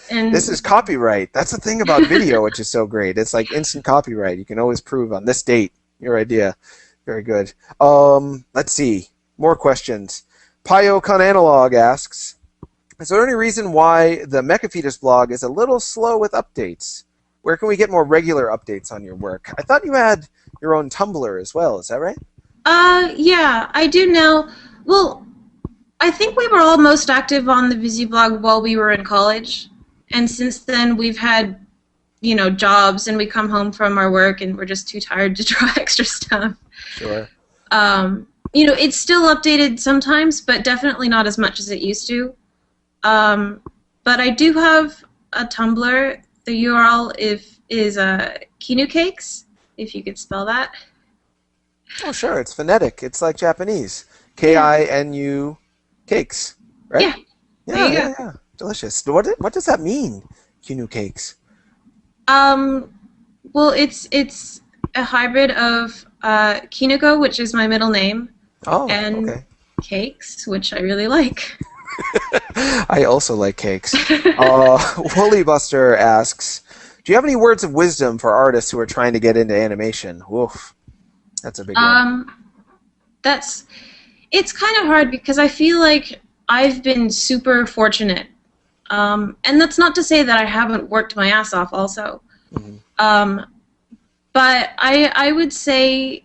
And this is copyright. That's the thing about video, which is so great. It's like instant copyright. You can always prove on this date your idea. Very good. Let's see. More questions. Pyocon Analog asks, is there any reason why the Mecha Fetus blog is a little slow with updates? Where can we get more regular updates on your work? I thought you had your own Tumblr as well. Is that right? Yeah, I do now. Well, I think we were all most active on the Visiblog while we were in college. And since then, we've had, jobs, and we come home from our work, and we're just too tired to draw extra stuff. Sure. It's still updated sometimes, but definitely not as much as it used to. But I do have a Tumblr. The URL is Kinu Cakes, if you could spell that. Oh, sure. It's phonetic. It's like Japanese. Kinu Cakes, right? Yeah. Delicious. What does that mean, Kinu Cakes? Well, it's a hybrid of Kinoko, which is my middle name, and cakes, which I really like. I also like cakes. Woolly Buster asks, do you have any words of wisdom for artists who are trying to get into animation? Woof. That's a big one. It's kind of hard because I feel like I've been super fortunate. And that's not to say that I haven't worked my ass off also. Mm-hmm. But I would say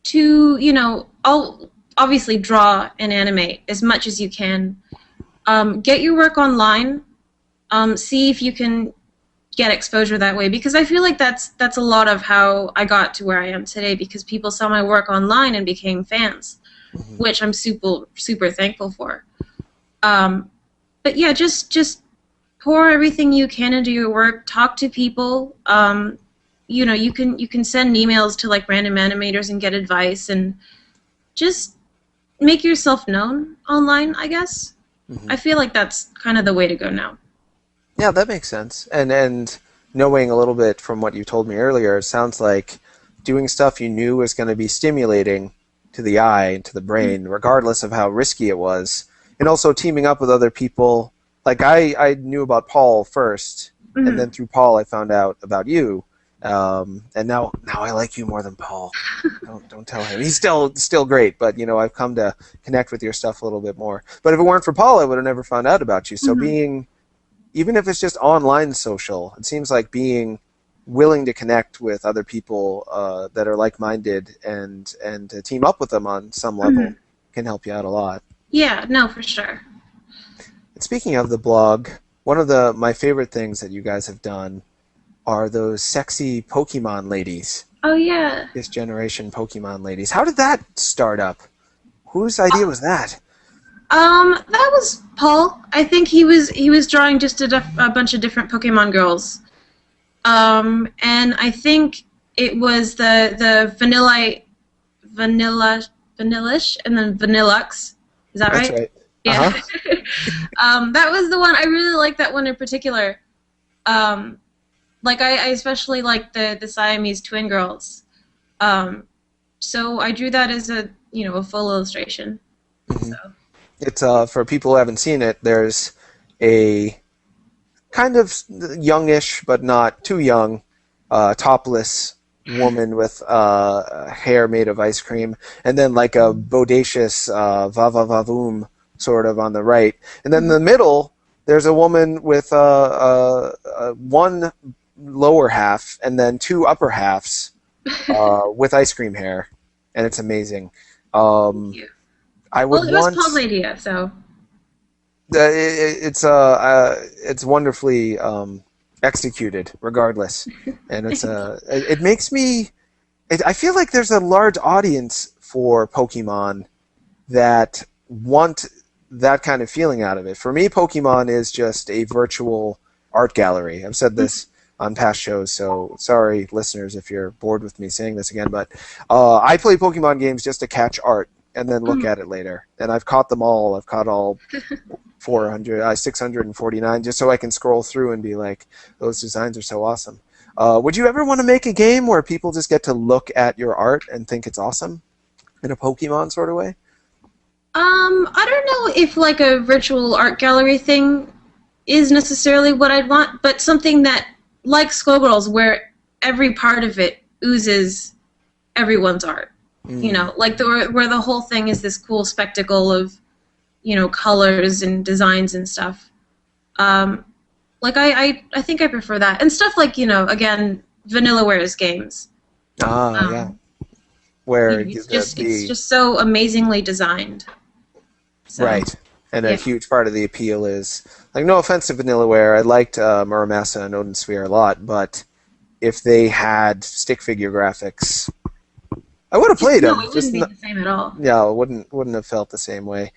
to, I'll obviously draw and animate as much as you can. Get your work online. See if you can get exposure that way, because I feel like that's a lot of how I got to where I am today, because people saw my work online and became fans, mm-hmm. which I'm super thankful for. But yeah, just pour everything you can into your work. Talk to people. You can send emails to like random animators and get advice, and just make yourself known online, I guess. I feel like that's kind of the way to go now. Yeah, that makes sense. And knowing a little bit from what you told me earlier, it sounds like doing stuff you knew was going to be stimulating to the eye and to the brain, regardless of how risky it was. And also teaming up with other people. Like I knew about Paul first, and then through Paul I found out about you. And now I like you more than Paul. Don't tell him. He's still great, but I've come to connect with your stuff a little bit more. But if it weren't for Paul, I would have never found out about you. So being, even if it's just online social, it seems like being willing to connect with other people that are like-minded and to team up with them on some level can help you out a lot. Yeah, no, for sure. And speaking of the blog, one of my favorite things that you guys have done are those sexy Pokemon ladies. Oh, yeah. This generation Pokemon ladies. How did that start up? Whose idea was that? That was Paul. I think he was drawing just a bunch of different Pokemon girls. And I think it was the Vanillish, and then Vanillux. Is that right? That's right. Yeah. That was the one. I really liked that one in particular. Like I especially like the Siamese twin girls. So I drew that as a full illustration. So. It's for people who haven't seen it. There's a kind of youngish but not too young, topless woman with hair made of ice cream, and then like a bodacious va-va-va-voom sort of on the right, and then in the middle there's a woman with one lower half and then two upper halves with ice cream hair, and it's amazing. Thank you. I would it was Paul's idea, so it's wonderfully executed, regardless, and it makes me. I feel like there's a large audience for Pokemon that want that kind of feeling out of it. For me, Pokemon is just a virtual art gallery. I've said this on past shows, so sorry, listeners, if you're bored with me saying this again, but I play Pokemon games just to catch art and then look at it later. And I've caught them all. I've caught all 649, just so I can scroll through and be like, those designs are so awesome. Would you ever want to make a game where people just get to look at your art and think it's awesome in a Pokemon sort of way? I don't know if like a virtual art gallery thing is necessarily what I'd want, but something that, like Skullgirls, where every part of it oozes everyone's art. Like where the whole thing is this cool spectacle of, colors and designs and stuff. Like I think I prefer that, and stuff like again, Vanillaware's games. Yeah. Where it's just so amazingly designed. So, right. And a huge part of the appeal is, like, no offense to Vanillaware, I liked Muramasa and Odin Sphere a lot, but if they had stick figure graphics, I would have played them. No, it wouldn't be the same at all. Yeah, it wouldn't have felt the same way.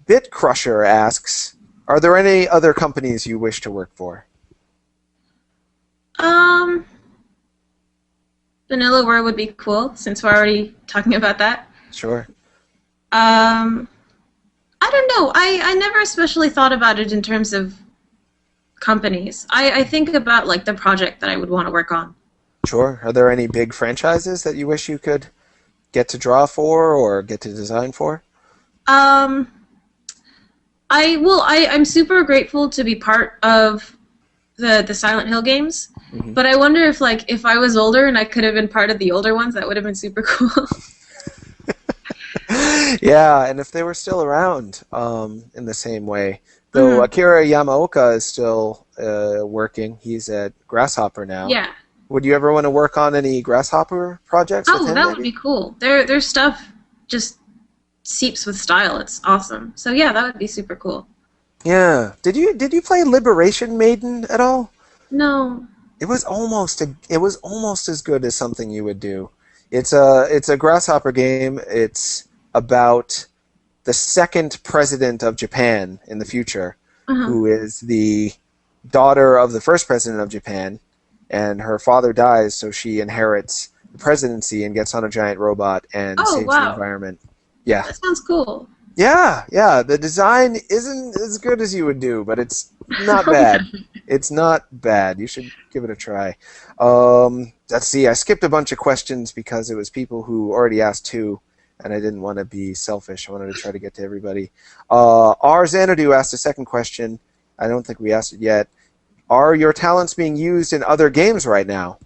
Bit Crusher asks, are there any other companies you wish to work for? Vanillaware would be cool, since we're already talking about that. Sure. I don't know. I never especially thought about it in terms of companies. I think about like the project that I would want to work on. Sure. Are there any big franchises that you wish you could get to draw for or get to design for? I'm super grateful to be part of the Silent Hill games, but I wonder if I was older and I could have been part of the older ones, that would have been super cool. Yeah, and if they were still around in the same way. Though Akira Yamaoka is still working. He's at Grasshopper now. Yeah. Would you ever want to work on any Grasshopper projects with him? That would be cool. Their stuff just seeps with style. It's awesome. So yeah, that would be super cool. Yeah. Did you play Liberation Maiden at all? No. It was almost as good as something you would do. It's a Grasshopper game. It's about the second president of Japan in the future, who is the daughter of the first president of Japan, and her father dies, so she inherits the presidency and gets on a giant robot and saves the environment. Yeah. That sounds cool. Yeah. The design isn't as good as you would do, but it's not bad. It's not bad. You should give it a try. Let's see. I skipped a bunch of questions because it was people who already asked two, and I didn't want to be selfish. I wanted to try to get to everybody. R. Xanadu asked a second question. I don't think we asked it yet. Are your talents being used in other games right now?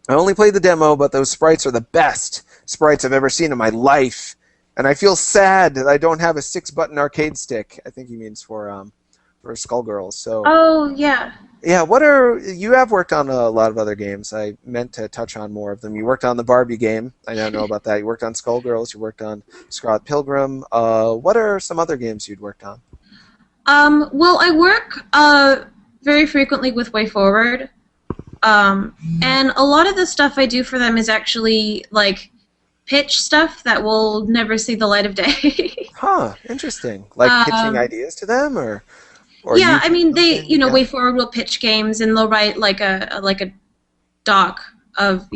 I only played the demo, but those sprites are the best sprites I've ever seen in my life. And I feel sad that I don't have a 6-button arcade stick. I think he means for Skullgirls. So. Oh, yeah. Yeah, you have worked on a lot of other games. I meant to touch on more of them. You worked on the Barbie game. I now know about that. You worked on Skullgirls. You worked on Pilgrim. What are some other games you'd worked on? Well, I work very frequently with WayForward. And a lot of the stuff I do for them is actually like pitch stuff that will never see the light of day. Huh, interesting. Like pitching ideas to them, or yeah, I mean WayForward will pitch games and they'll write like a doc of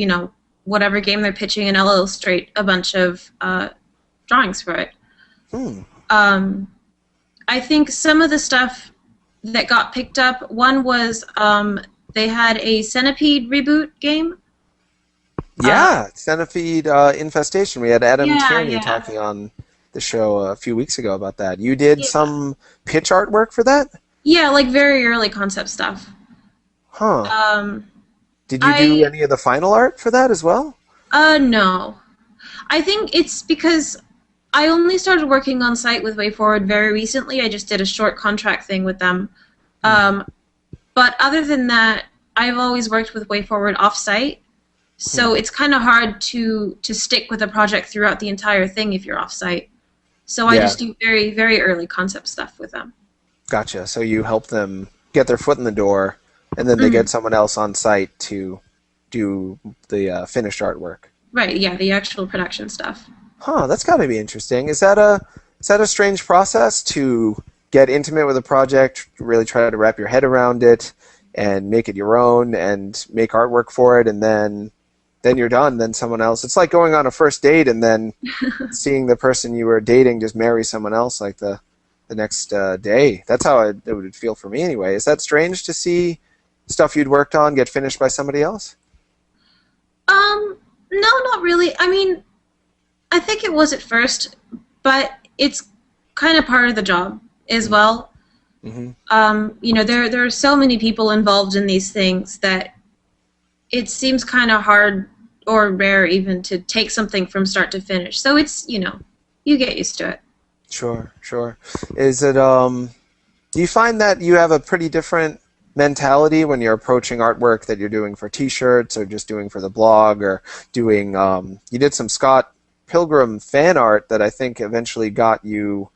whatever game they're pitching and I'll illustrate a bunch of drawings for it. I think some of the stuff that got picked up, one was they had a Centipede reboot game. Yeah, Centipede Infestation. We had Adam Tierney talking on the show a few weeks ago about that. You did some pitch artwork for that? Yeah, like very early concept stuff. Huh. Did you do any of the final art for that as well? No. I think it's because I only started working on site with WayForward very recently. I just did a short contract thing with them. But other than that, I've always worked with WayForward off-site. So it's kind of hard to stick with a project throughout the entire thing if you're off-site. So I just do very, very early concept stuff with them. Gotcha. So you help them get their foot in the door, and then they get someone else on site to do the finished artwork. Right, yeah, the actual production stuff. Huh, that's got to be interesting. Is that a strange process to get intimate with a project, really try to wrap your head around it, and make it your own, and make artwork for it, and then you're done, then someone else. It's like going on a first date and then seeing the person you were dating just marry someone else like the next day. That's how it would feel for me anyway. Is that strange to see stuff you'd worked on get finished by somebody else? No, not really. I mean, I think it was at first, but it's kind of part of the job as well. Mm-hmm. There are so many people involved in these things that it seems kind of hard or rare even to take something from start to finish. So it's, you get used to it. Sure. Is it, do you find that you have a pretty different mentality when you're approaching artwork that you're doing for t-shirts or just doing for the blog or doing, you did some Scott Pilgrim fan art that I think eventually got you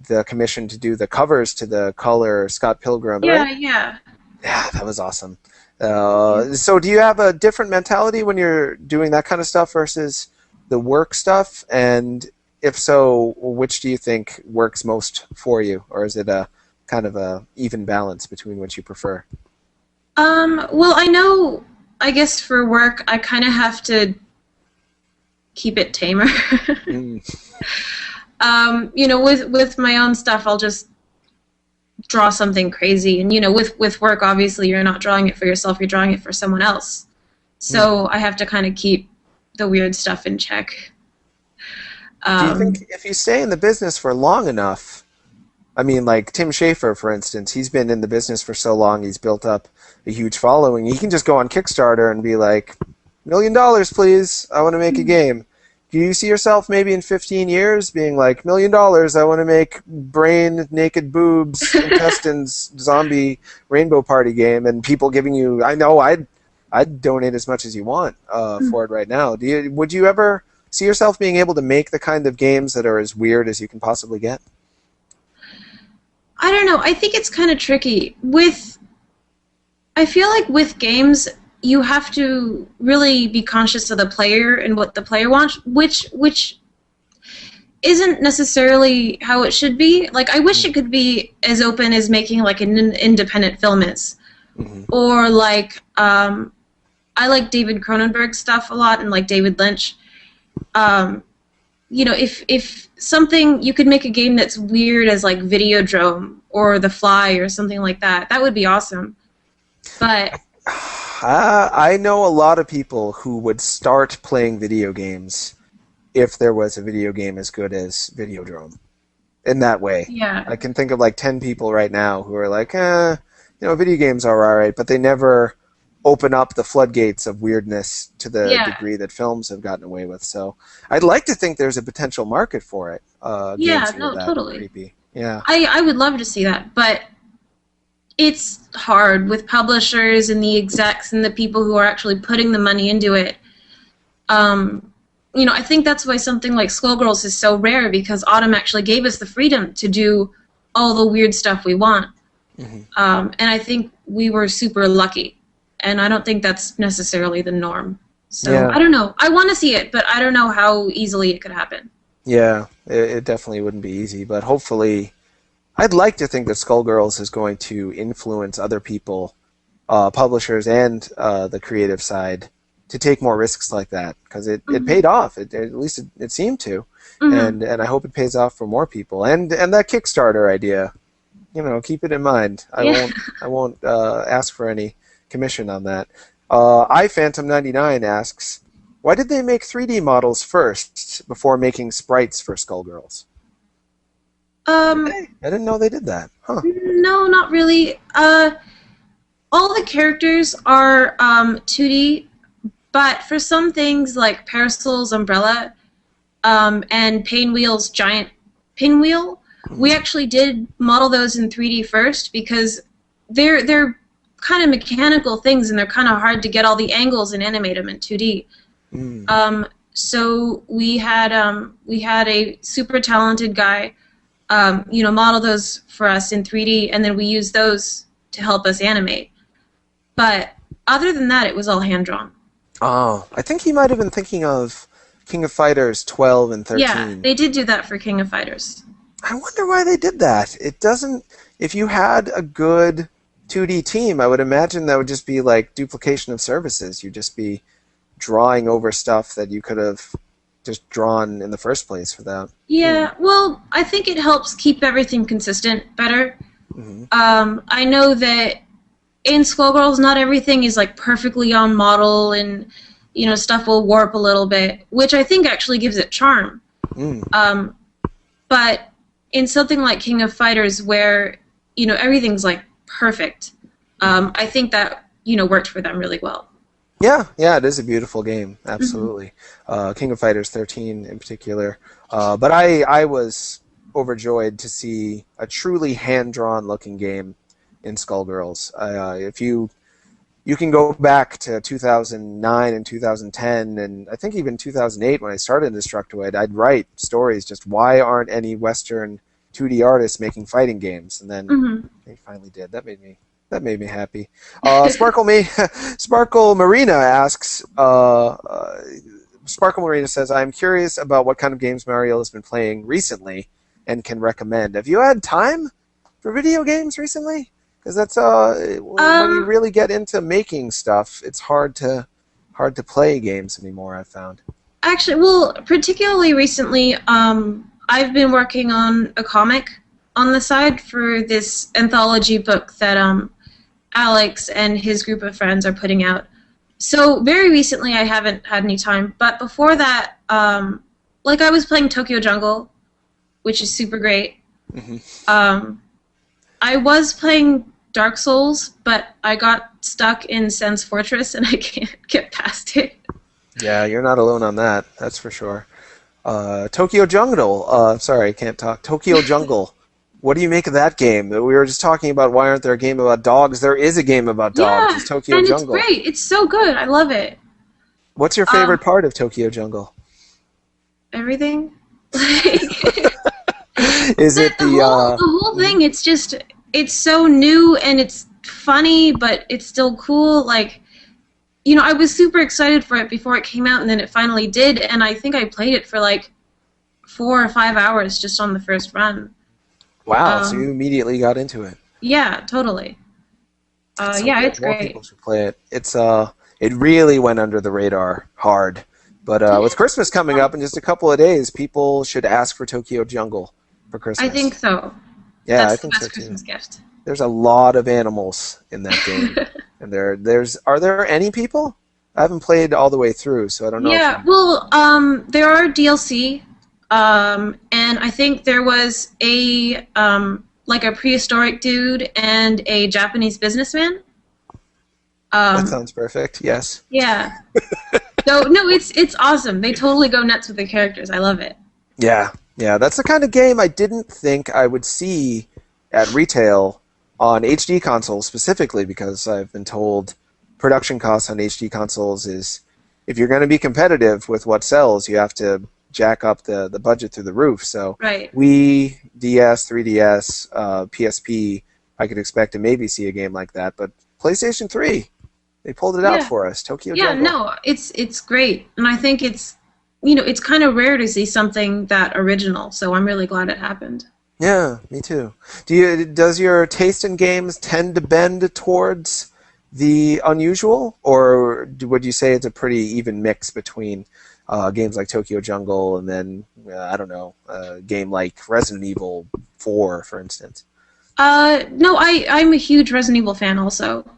the commission to do the covers to the color Scott Pilgrim, right? Yeah. Yeah, that was awesome. So do you have a different mentality when you're doing that kind of stuff versus the work stuff? And if so, which do you think works most for you? Or is it a kind of a even balance between what you prefer? Well, I guess for work, I kind of have to keep it tamer. With my own stuff, I'll just draw something crazy, and with work, obviously you're not drawing it for yourself, you're drawing it for someone else, so I have to kind of keep the weird stuff in check. Do you think if you stay in the business for long enough, I mean, like Tim Schafer, for instance, he's been in the business for so long, he's built up a huge following, he can just go on Kickstarter and be like, $1 million please, I want to make a game. Do you see yourself maybe in 15 years being like, $1 million, I want to make brain, naked boobs, intestines, zombie rainbow party game, and people giving you, I know I'd donate as much as you want for it right now. Would you ever see yourself being able to make the kind of games that are as weird as you can possibly get? I don't know. I think it's kind of tricky. I feel like with games, you have to really be conscious of the player and what the player wants, which isn't necessarily how it should be. Like, I wish it could be as open as making like an independent film is. Mm-hmm. Or like, I like David Cronenberg stuff a lot and like David Lynch. if something, you could make a game that's weird as like Videodrome or The Fly or something like that. That would be awesome. But I know a lot of people who would start playing video games if there was a video game as good as Videodrome. In that way. yeah, I can think of like 10 people right now who are like, video games are alright, but they never open up the floodgates of weirdness to the Yeah. degree that films have gotten away with. So I'd like to think there's a potential market for it. Yeah, Games that no, are that totally. creepy. Yeah. I would love to see that, but it's hard with publishers and the execs and the people who are actually putting the money into it. I think that's why something like Skullgirls is so rare, because Autumn actually gave us the freedom to do all the weird stuff we want. Mm-hmm. And I think we were super lucky. And I don't think that's necessarily the norm. So, Yeah. I don't know. I want to see it, but I don't know how easily it could happen. Yeah, it definitely wouldn't be easy, but hopefully, I'd like to think that Skullgirls is going to influence other people, publishers and the creative side, to take more risks like that, because it paid off. At least it seemed to, Mhm. and I hope it pays off for more people. And that Kickstarter idea, keep it in mind. Yeah. I won't ask for any commission on that. iPhantom99 asks, why did they make 3D models first before making sprites for Skullgirls? I didn't know they did that. Huh. No, not really. All the characters are 2D, but for some things like Parasol's umbrella and Painwheel's giant pinwheel, we actually did model those in 3D first, because they're kind of mechanical things and they're kind of hard to get all the angles and animate them in 2D. So we had a super talented guy model those for us in 3D, and then we used those to help us animate. But other than that, it was all hand-drawn. Oh, I think he might have been thinking of King of Fighters 12 and 13. Yeah, they did do that for King of Fighters. I wonder why they did that. It doesn't... If you had a good 2D team, I would imagine that would just be like duplication of services. You'd just be drawing over stuff that you could have just drawn in the first place for that. Yeah, well, I think it helps keep everything consistent better. Mm-hmm. I know that in Skullgirls, not everything is like perfectly on model, and stuff will warp a little bit, which I think actually gives it charm. But in something like King of Fighters, where everything's like perfect, I think that worked for them really well. Yeah, it is a beautiful game, absolutely. King of Fighters 13 in particular. But I was overjoyed to see a truly hand-drawn looking game in Skullgirls. If you can go back to 2009 and 2010, and I think even 2008 when I started in Dtoid, I'd write stories just why aren't any Western 2D artists making fighting games, and then they finally did. That made me happy. Sparkle Marina asks. Sparkle Marina says, "I'm curious about what kind of games Mariel has been playing recently, and can recommend. Have you had time for video games recently? Because that's when you really get into making stuff, it's hard to play games anymore. I've found. Actually, well, particularly recently, I've been working on a comic on the side for this anthology book that Alex and his group of friends are putting out. So very recently, I haven't had any time. But before that, I was playing Tokyo Jungle, which is super great. I was playing Dark Souls, but I got stuck in Sen's Fortress, and I can't get past it. Yeah, you're not alone on that. That's for sure. Tokyo Jungle. Sorry, I can't talk. Tokyo Jungle. What do you make of that game? We were just talking about why aren't there a game about dogs? There is a game about dogs. Yeah, It's Tokyo and Jungle. it's great. It's so good. I love it. What's your favorite part of Tokyo Jungle? Everything. Is it the whole thing? It's so new and it's funny, but it's still cool. I was super excited for it before it came out, and then it finally did, and I think I played it for 4 or 5 hours just on the first run. Wow, so you immediately got into it. Yeah, totally. It's More great. people should play it. It really went under the radar hard But with Christmas coming up in just a couple of days, people should ask for Tokyo Jungle for Christmas. I think so. Yeah, That's I think the best so too. Christmas gift. There's a lot of animals in that game, and are there any people? I haven't played all the way through, so I don't know. Yeah, well, there are DLC, and I think there was a like a prehistoric dude and a Japanese businessman. That sounds perfect. Yes. Yeah. So no, it's awesome. They totally go nuts with the characters. I love it. Yeah, that's the kind of game I didn't think I would see at retail on HD consoles specifically, because I've been told production costs on HD consoles is, if you're going to be competitive with what sells, you have to jack up the budget through the roof. So Right. Wii, DS, 3DS, PSP, I could expect to maybe see a game like that, but PlayStation 3, they pulled it out for us. Tokyo Jungle. No, it's great, and I think it's it's kind of rare to see something that original. So I'm really glad it happened. Yeah, me too. Does your taste in games tend to bend towards the unusual, or would you say it's a pretty even mix between games like Tokyo Jungle and then I don't know, a game like Resident Evil 4, for instance? No, I'm a huge Resident Evil fan also.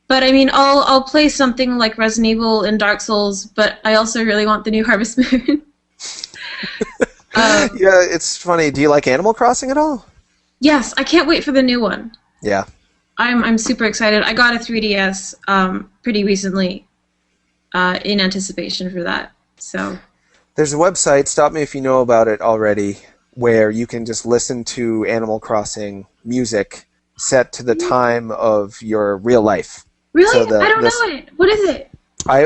But I mean, I'll play something like Resident Evil and Dark Souls, but I also really want the new Harvest Moon. Yeah, it's funny. Do you like Animal Crossing at all? Yes, I can't wait for the new one. Yeah. I'm super excited. I got a 3DS pretty recently in anticipation for that. So there's a website, stop me if you know about it already, where you can just listen to Animal Crossing music set to the time of your real life. Really? So I don't know it. What is it? I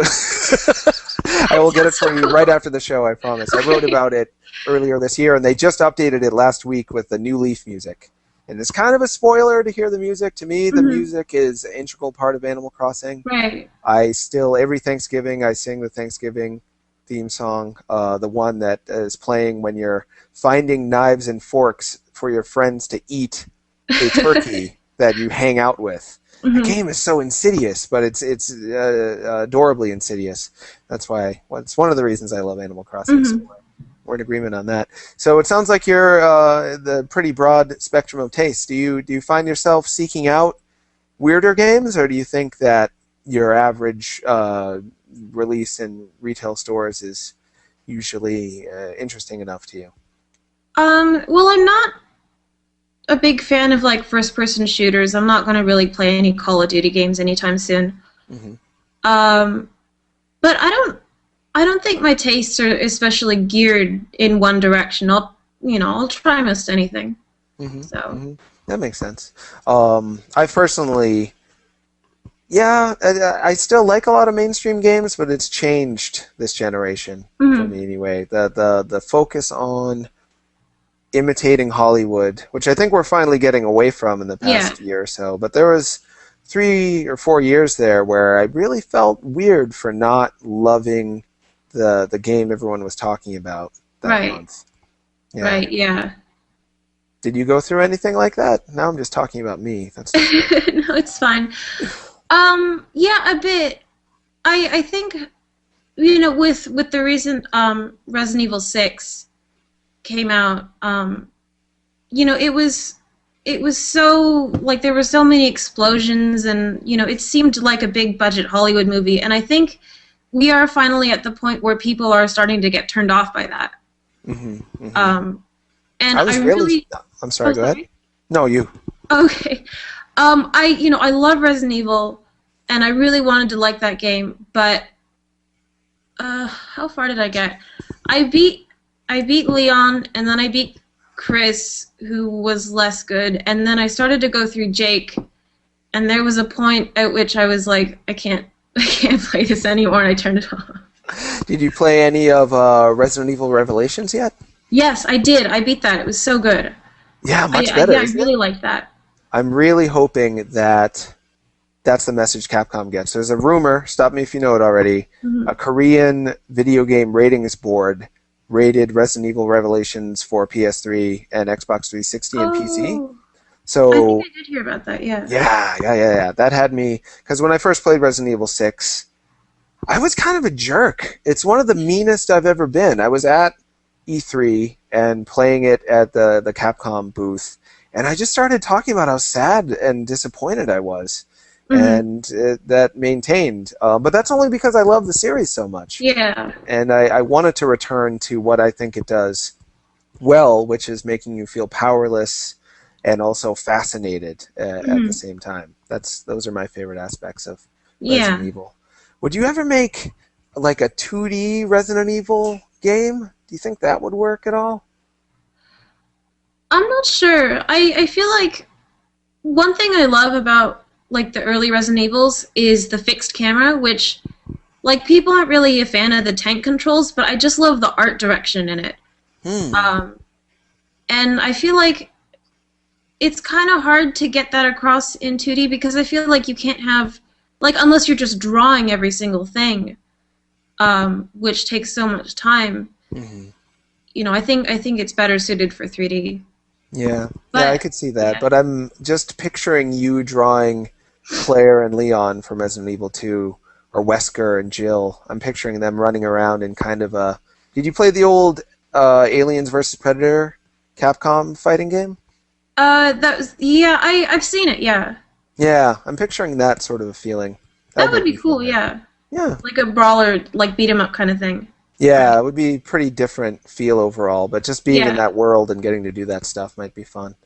will get it for you right after the show, I promise. I wrote about it earlier this year, and they just updated it last week with the new Leaf music. And it's kind of a spoiler to hear the music. To me, the music is an integral part of Animal Crossing. Right. Every Thanksgiving, I sing the Thanksgiving theme song, the one that is playing when you're finding knives and forks for your friends to eat a turkey that you hang out with. The game is so insidious, but it's adorably insidious. That's why it's one of the reasons I love Animal Crossing. So we're in agreement on that. So it sounds like you're the pretty broad spectrum of taste. Do you find yourself seeking out weirder games, or do you think that your average release in retail stores is usually interesting enough to you? Well, I'm not a big fan of like first-person shooters. I'm not going to really play any Call of Duty games anytime soon. But I don't think my tastes are especially geared in one direction. I'll try most anything. That makes sense. I personally, I still like a lot of mainstream games, but it's changed this generation for me anyway. The focus on imitating Hollywood, which I think we're finally getting away from in the past year or so. But there was 3 or 4 years there where I really felt weird for not loving the game everyone was talking about that month. Yeah. Right, yeah. Did you go through anything like that? Now I'm just talking about me. That's no, it's fine. Yeah, a bit. I think, with the recent Resident Evil 6 came out, it was so, like, there were so many explosions, and, it seemed like a big budget Hollywood movie, and I think we are finally at the point where people are starting to get turned off by that. And I'm sorry, go ahead. No, you. Okay. I love Resident Evil, and I really wanted to like that game, but how far did I get? I beat Leon, and then I beat Chris, who was less good, and then I started to go through Jake, and there was a point at which I was like, I can't play this anymore, and I turned it off. Did you play any of Resident Evil Revelations yet? Yes, I did. I beat that. It was so good. Yeah, much better. I really liked that. I'm really hoping that that's the message Capcom gets. There's a rumor, stop me if you know it already, a Korean video game ratings board rated Resident Evil Revelations for PS3 and Xbox 360 and PC. So I think I did hear about that, yeah. Yeah. That had me, because when I first played Resident Evil 6, I was kind of a jerk. It's one of the meanest I've ever been. I was at E3 and playing it at the Capcom booth, and I just started talking about how sad and disappointed I was. And that maintained. But that's only because I love the series so much. Yeah. And I wanted to return to what I think it does well, which is making you feel powerless and also fascinated at the same time. Those are my favorite aspects of Resident Evil. Would you ever make like a 2D Resident Evil game? Do you think that would work at all? I'm not sure. I feel like one thing I love about like the early Resident Evils is the fixed camera, which like people aren't really a fan of the tank controls, but I just love the art direction in it. And I feel like it's kind of hard to get that across in 2D because I feel like you can't have, like, unless you're just drawing every single thing, which takes so much time. You know, I think it's better suited for 3D. Yeah, I could see that. But I'm just picturing you drawing Claire and Leon from Resident Evil 2, or Wesker and Jill. I'm picturing them running around in kind of a... Did you play the old Aliens vs. Predator Capcom fighting game? That was... Yeah, I've seen it, yeah. Yeah, I'm picturing that sort of a feeling. That would be cool, yeah. Yeah. Like a brawler, like beat-em-up kind of thing. Yeah, it would be pretty different feel overall, but just being in that world and getting to do that stuff might be fun.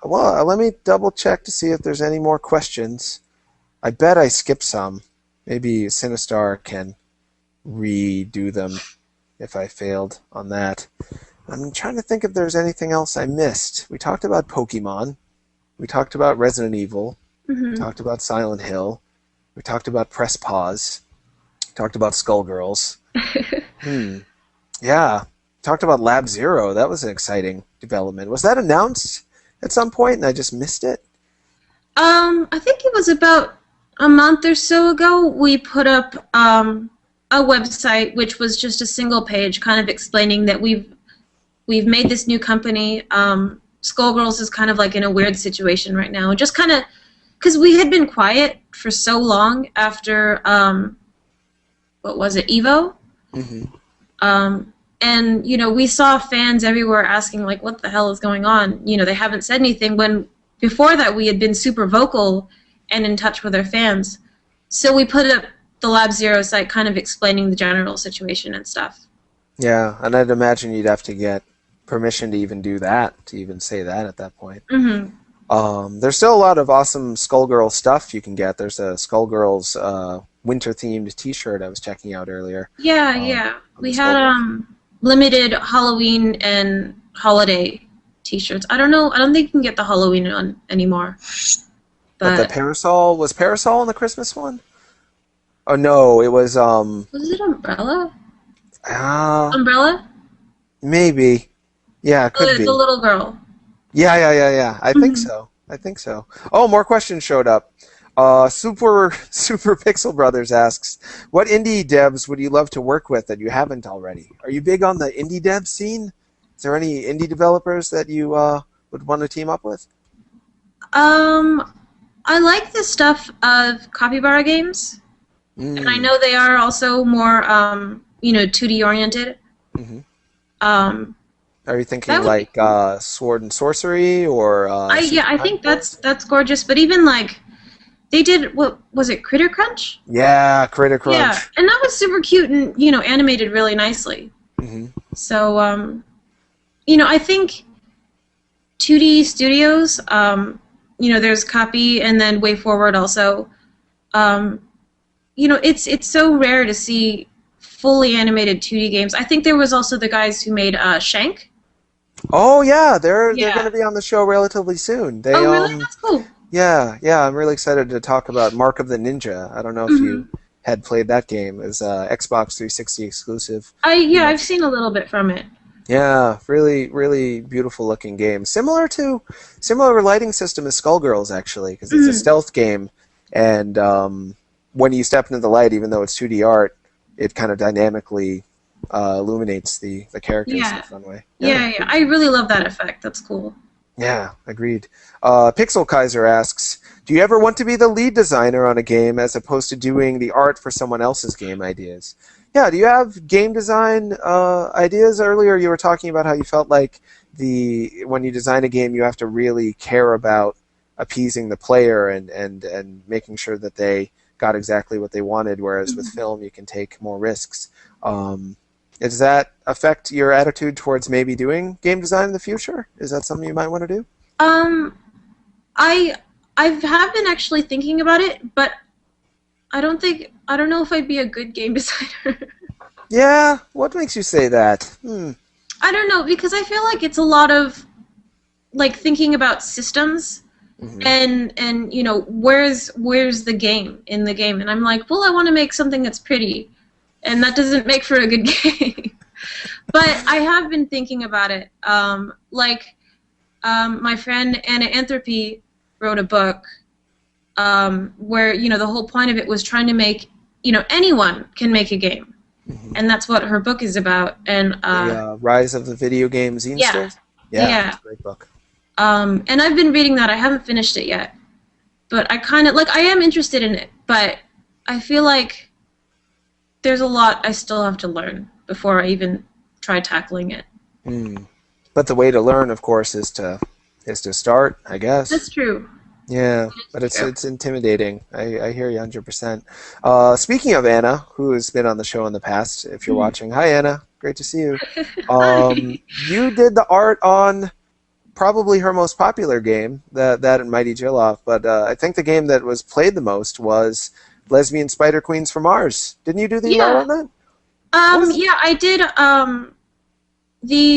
Well, let me double check to see if there's any more questions. I bet I skipped some. Maybe Sinistar can redo them if I failed on that. I'm trying to think if there's anything else I missed. We talked about Pokemon. We talked about Resident Evil. We talked about Silent Hill. We talked about Press Pause. We talked about Skullgirls. Yeah. Talked about Lab Zero. That was an exciting development. Was that announced at some point and I just missed it? I think it was about a month or so ago. We put up a website which was just a single page kind of explaining that we've made this new company. Skullgirls is kind of like in a weird situation right now. Just kind of because we had been quiet for so long after what was it, Evo? And, you know, we saw fans everywhere asking, like, what the hell is going on? You know, they haven't said anything when before that we had been super vocal and in touch with our fans. So we put up the Lab Zero site kind of explaining the general situation and stuff. Yeah, and I'd imagine you'd have to get permission to even do that, to even say that at that point. There's still a lot of awesome Skullgirls stuff you can get. There's a Skullgirls winter-themed T-shirt I was checking out earlier. Yeah. We had limited Halloween and holiday T-shirts. I don't think you can get the Halloween one anymore. But the parasol, was parasol in the Christmas one? Oh no, it was Was it Umbrella? Umbrella? Maybe. Yeah, it could be. The little girl. Yeah. I think so. Oh, more questions showed up. Super Pixel Brothers asks, what indie devs would you love to work with that you haven't already? Are you big on the indie dev scene? Is there any indie developers that you would want to team up with? I like the stuff of Capybara Games, and I know they are also more 2D oriented. Are you thinking like Sword and Sorcery or? I think that's gorgeous. But even like. They did, what was it, Critter Crunch? Yeah, Critter Crunch. Yeah, and that was super cute and, animated really nicely. So, I think 2D studios, there's Copy and then WayForward also. It's so rare to see fully animated 2D games. I think there was also the guys who made Shank. Oh, yeah, they're going to be on the show relatively soon. Oh, really? That's cool. Yeah, I'm really excited to talk about Mark of the Ninja. I don't know if you had played that game. It's Xbox 360 exclusive. I've seen a little bit from it. Yeah, really, really beautiful looking game. Similar lighting system as Skullgirls, actually, because it's a stealth game, and when you step into the light, even though it's 2D art, it kind of dynamically illuminates the characters in a fun way. Yeah, I really love that effect. That's cool. Yeah, agreed. Pixel Kaiser asks, do you ever want to be the lead designer on a game as opposed to doing the art for someone else's game ideas? Yeah, do you have game design ideas? Earlier you were talking about how you felt like when you design a game you have to really care about appeasing the player and making sure that they got exactly what they wanted, whereas with film you can take more risks. Does that affect your attitude towards maybe doing game design in the future? Is that something you might want to do? I have been actually thinking about it, but I don't know if I'd be a good game designer. Yeah? What makes you say that? I don't know, because I feel like it's a lot of like thinking about systems and you know, where's the game in the game, and I'm like, well, I want to make something that's pretty, and that doesn't make for a good game. But I have been thinking about it. My friend Anna Anthropy wrote a book where, you know, the whole point of it was trying to make, you know, anyone can make a game. And that's what her book is about. And the Rise of the Video Game Zinesters? Yeah. It's a great book. And I've been reading that. I haven't finished it yet. But I kind of, I am interested in it, but I feel like there's a lot I still have to learn before I even try tackling it. But the way to learn, of course, is to start, I guess. That's true. Yeah, but it's intimidating. I hear you 100%. Speaking of Anna, who has been on the show in the past, if you're watching, hi Anna, great to see you. You did the art on probably her most popular game, that and Mighty Jilloff, but I think the game that was played the most was Lesbian Spider Queens from Mars. Didn't you do the art on that? Yeah, I did.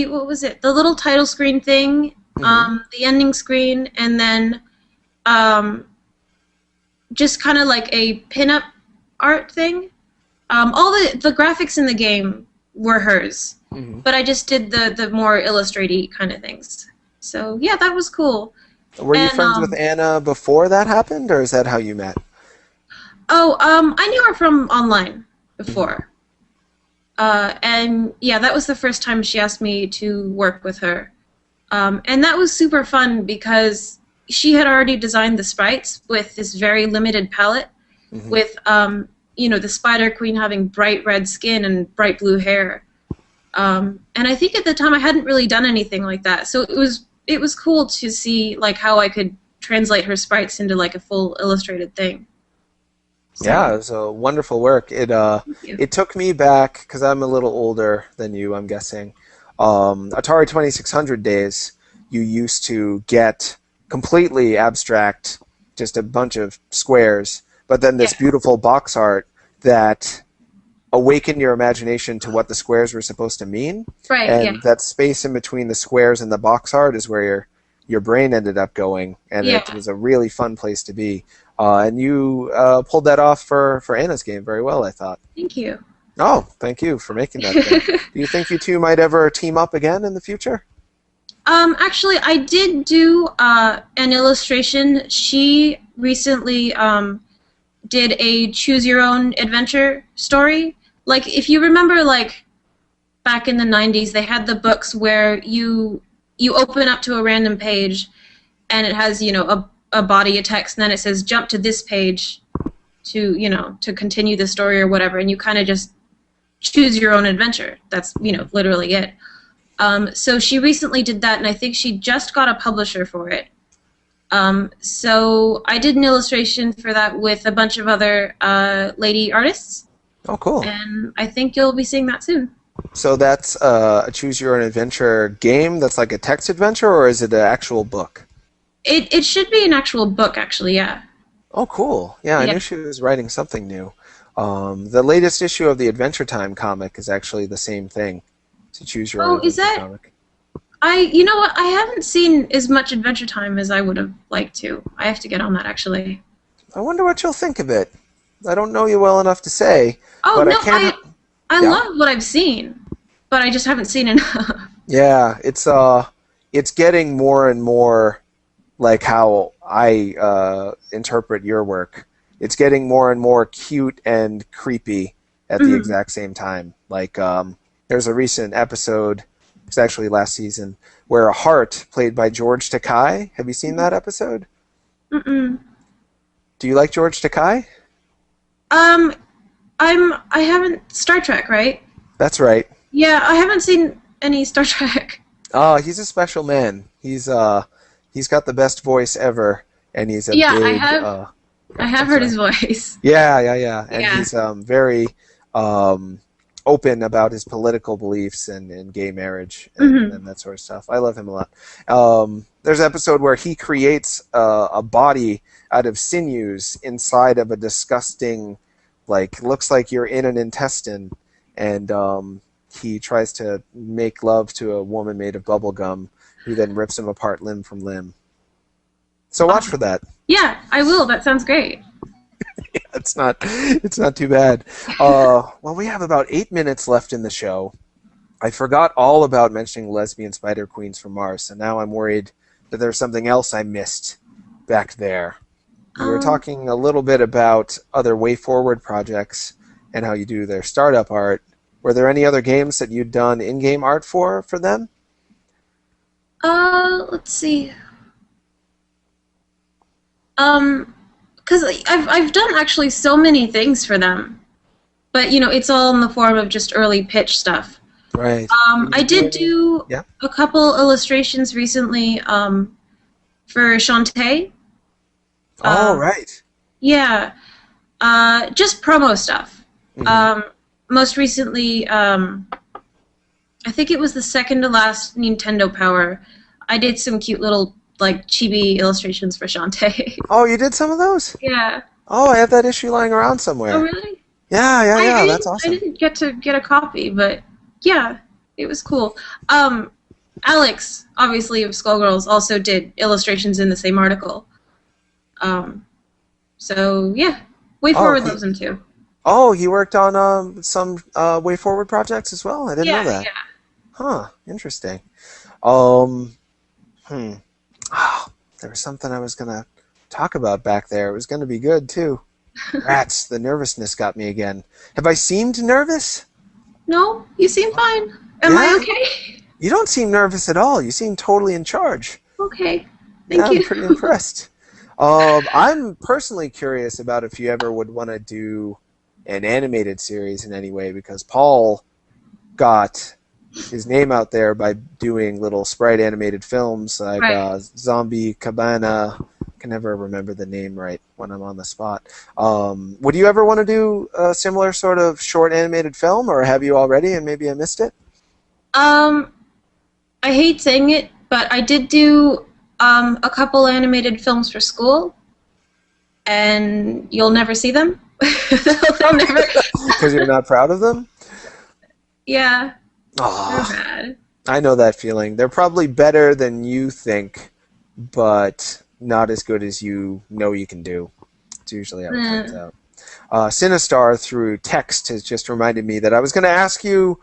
What was it? The little title screen thing, the ending screen, and then just kind of like a pinup art thing. All the graphics in the game were hers, but I just did the more illustraty kind of things. So yeah, that was cool. Were you friends with Anna before that happened, or is that how you met? I knew her from online before. And yeah, that was the first time she asked me to work with her. And that was super fun because she had already designed the sprites with this very limited palette with, you know, the Spider Queen having bright red skin and bright blue hair. And I think at the time I hadn't really done anything like that. So it was cool to see like how I could translate her sprites into like a full illustrated thing. So. Yeah, it was a wonderful work. It took me back, because I'm a little older than you, I'm guessing. Atari 2600 days, you used to get completely abstract, just a bunch of squares, but then this beautiful box art that awakened your imagination to what the squares were supposed to mean. Right, and that space in between the squares and the box art is where your brain ended up going, and it was a really fun place to be. And you pulled that off for Anna's game very well, I thought. Thank you. Oh, thank you for making that thing. Do you think you two might ever team up again in the future? Actually, I did do an illustration. She recently did a choose-your-own-adventure story. Like, if you remember, like, back in the 90s, they had the books where you open up to a random page, and it has, you know, a body of text, and then it says jump to this page to, you know, to continue the story or whatever, and you kind of just choose your own adventure. That's, you know, literally it. So she recently did that, and I think she just got a publisher for it. So I did an illustration for that with a bunch of other lady artists. Oh, cool. And I think you'll be seeing that soon. So that's a choose your own adventure game that's like a text adventure, or is it an actual book? It should be an actual book, actually, yeah. Oh, cool. Yeah, I knew she was writing something new. The latest issue of the Adventure Time comic is actually the same thing. To choose your own adventure comic. You know what? I haven't seen as much Adventure Time as I would have liked to. I have to get on that, actually. I wonder what you'll think of it. I don't know you well enough to say. Oh, but no, I love what I've seen, but I just haven't seen enough. Yeah, it's getting more and more like how I interpret your work. It's getting more and more cute and creepy at the exact same time. Like, there's a recent episode It was actually last season, where a heart played by George Takei. Have you seen that episode? Mm-mm. Do you like George Takei? I haven't Star Trek, right? That's right. Yeah, I haven't seen any Star Trek. Oh, he's a special man. He's got the best voice ever, and he's a big. I have heard his voice. Yeah, and Yeah. he's very open about his political beliefs and gay marriage and that sort of stuff. I love him a lot. There's an episode where he creates a body out of sinews inside of a disgusting, looks like you're in an intestine, and he tries to make love to a woman made of bubble gum, who then rips him apart limb from limb. So watch for that. Yeah, I will. That sounds great. It's not too bad. Well, we have about 8 minutes left in the show. I forgot all about mentioning lesbian spider queens from Mars, and now I'm worried that there's something else I missed back there. We were talking a little bit about other WayForward projects and how you do their startup art. Were there any other games that you'd done in-game art for them? Let's see. Because I've done actually so many things for them, but it's all in the form of just early pitch stuff. Right. I did do a couple illustrations recently for Shantae. Oh, right. Yeah. Just promo stuff. Mm-hmm. Most recently, I think it was the second to last Nintendo Power. I did some cute little chibi illustrations for Shantae. Oh, you did some of those? Yeah. Oh, I have that issue lying around somewhere. Oh, really? Yeah, that's awesome. I didn't get to get a copy, but yeah, it was cool. Alex, obviously, of Skullgirls, also did illustrations in the same article. So, yeah, WayForward loves him too. Oh, he worked on some WayForward projects as well? I didn't know that. Yeah. Huh, interesting. There was something I was going to talk about back there. It was going to be good, too. Rats, the nervousness got me again. Have I seemed nervous? No, you seem fine. Am I okay? You don't seem nervous at all. You seem totally in charge. Okay, thank you. I'm pretty impressed. I'm personally curious about if you ever would want to do an animated series in any way, because Paul got his name out there by doing little sprite animated films like Zombie Cabana. I can never remember the name right when I'm on the spot. Would you ever want to do a similar sort of short animated film, or have you already and maybe I missed it? I hate saying it, but I did do a couple animated films for school, and you'll never see them. They'll never. Because you're not proud of them? Yeah. Oh, They're bad. I know that feeling. They're probably better than you think, but not as good as you know you can do. It's usually how it turns out. Sinistar through text has just reminded me that I was going to ask you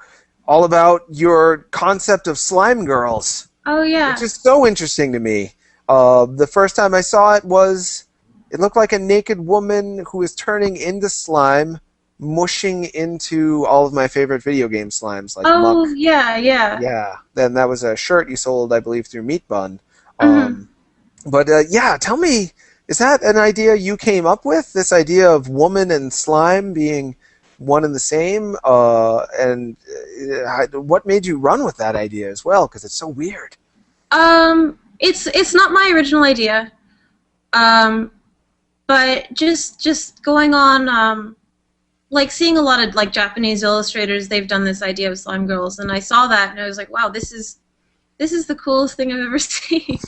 all about your concept of slime girls. Oh, yeah. Which is so interesting to me. The first time I saw it looked like a naked woman who was turning into slime, mushing into all of my favorite video game slimes, like Muck. Yeah. Yeah. Then that was a shirt you sold, I believe, through Meat Bun. But tell me, is that an idea you came up with? This idea of woman and slime being one and the same? And what made you run with that idea as well? Because it's so weird. It's not my original idea. But just going on, seeing a lot of Japanese illustrators, they've done this idea of slime girls, and I saw that and I was like, wow, this is the coolest thing I've ever seen.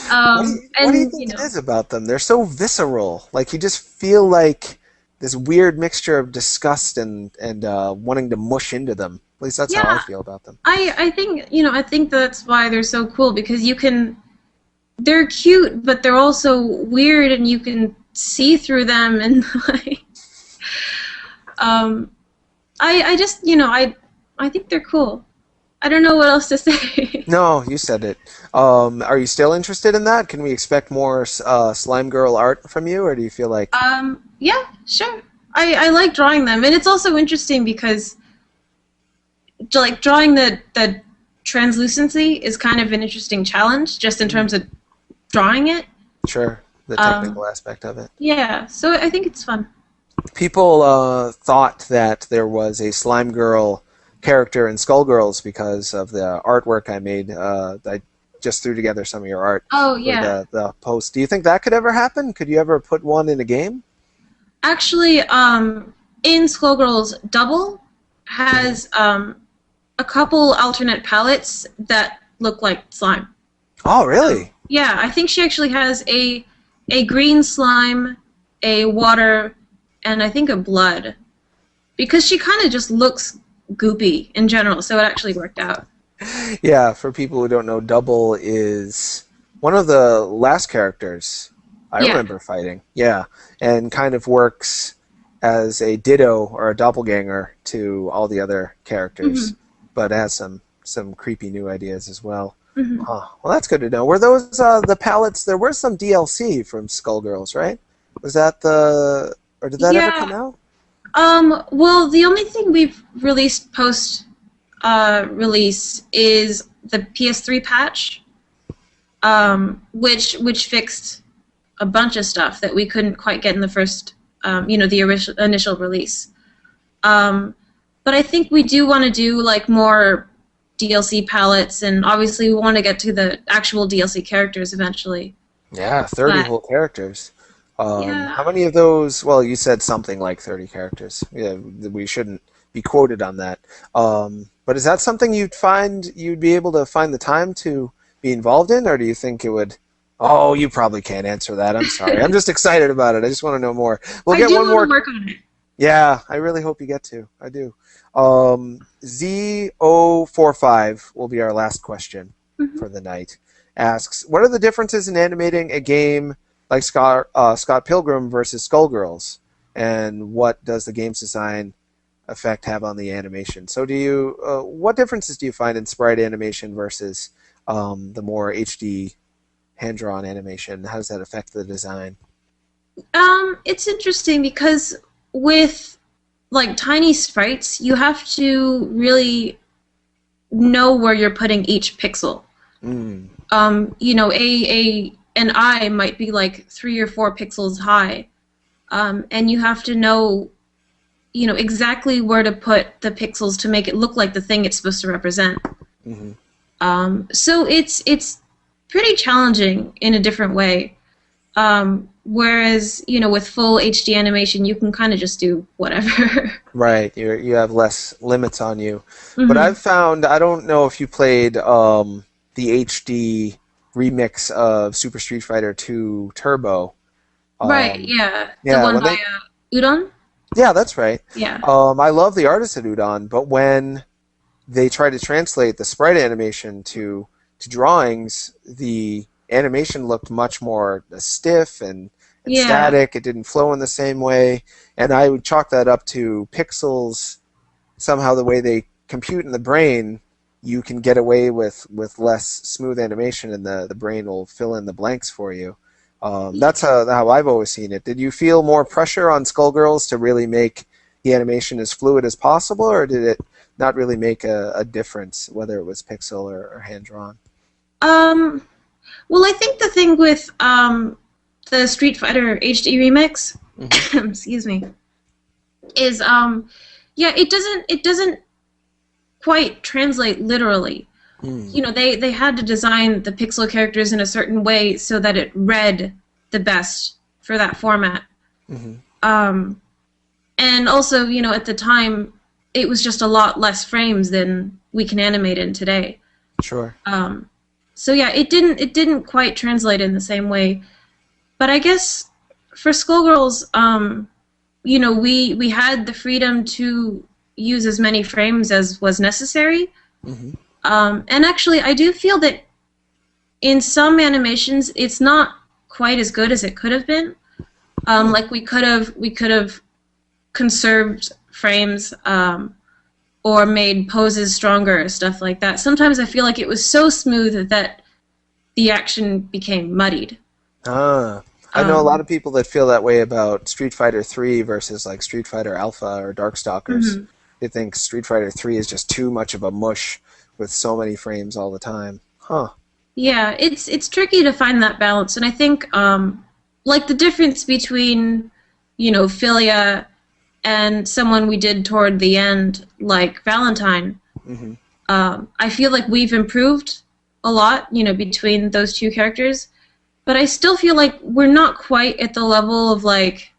What do you think it is about them? They're so visceral. You just feel like this weird mixture of disgust and wanting to mush into them. At least that's how I feel about them. I think that's why they're so cool, because they're cute, but they're also weird, and you can see through them, and I think they're cool. I don't know what else to say. No, you said it. Are you still interested in that? Can we expect more slime girl art from you, or do you feel like... Yeah, sure. I like drawing them, and it's also interesting because drawing the translucency is kind of an interesting challenge, just in terms of drawing it. Sure, the technical aspect of it. Yeah, so I think it's fun. People thought that there was a Slime Girl character in Skullgirls because of the artwork I made. I just threw together some of your art. Oh, yeah. For the post. Do you think that could ever happen? Could you ever put one in a game? Actually, in Skullgirls, Double has a couple alternate palettes that look like slime. Oh, really? Yeah, I think she actually has a green slime, a water, and I think a blood. Because she kind of just looks goopy in general, so it actually worked out. Yeah, for people who don't know, Double is one of the last characters I remember fighting. Yeah, and kind of works as a ditto or a doppelganger to all the other characters, but has some creepy new ideas as well. Well, that's good to know. Were those the palettes? There were some DLC from Skullgirls, right? Was that or did that ever come out? Well, the only thing we've released post release is the PS3 patch, which fixed a bunch of stuff that we couldn't quite get in the first, the initial release. But I think we do want to do like more DLC palettes, and obviously we want to get to the actual DLC characters eventually. Yeah, 30 whole characters. How many of those? Well, you said something like 30 characters. Yeah, we shouldn't be quoted on that. But is that something you'd be able to find the time to be involved in, or do you think it would? Oh, you probably can't answer that. I'm sorry. I'm just excited about it. I just want to know more. We'll get one more. I do want to work on it. Yeah, I really hope you get to. I do. Z045 will be our last question for the night. Asks, what are the differences in animating a game like Scott Pilgrim versus Skullgirls, and what does the game's design effect have on the animation? So what differences do you find in sprite animation versus the more HD hand-drawn animation? How does that affect the design? It's interesting because with like tiny sprites, you have to really know where you're putting each pixel. An eye might be like 3 or 4 pixels high, and you have to know, exactly where to put the pixels to make it look like the thing it's supposed to represent. So it's pretty challenging in a different way. Whereas, with full HD animation, you can kind of just do whatever. Right, you have less limits on you. But I've found, I don't know if you played the HD remix of Super Street Fighter 2 Turbo. Right, yeah. The one by Udon? Yeah, that's right. Yeah. I love the artist at Udon, but when they try to translate the sprite animation to drawings, the animation looked much more stiff and static. It didn't flow in the same way, and I would chalk that up to pixels. Somehow the way they compute in the brain, you can get away with less smooth animation, and the brain will fill in the blanks for you. That's how I've always seen it. Did you feel more pressure on Skullgirls to really make the animation as fluid as possible, or did it not really make a difference whether it was pixel or hand-drawn? Well, I think the thing with the Street Fighter HD remix, excuse me, is it doesn't quite translate literally. They had to design the pixel characters in a certain way so that it read the best for that format. And also, at the time, it was just a lot less frames than we can animate in today. Sure. So yeah, it didn't quite translate in the same way. But I guess for Skullgirls, we had the freedom to use as many frames as was necessary. And actually, I do feel that in some animations, it's not quite as good as it could have been. Like we could have conserved frames or made poses stronger, stuff like that. Sometimes I feel like it was so smooth that the action became muddied. I know a lot of people that feel that way about Street Fighter 3 versus like Street Fighter Alpha or Darkstalkers. they think Street Fighter 3 is just too much of a mush with so many frames all the time. Huh. Yeah, it's tricky to find that balance, and I think like the difference between, you know, Philia and someone we did toward the end, like Valentine. Mm-hmm. I feel like we've improved a lot, you know, between those two characters, but I still feel like we're not quite at the level of like,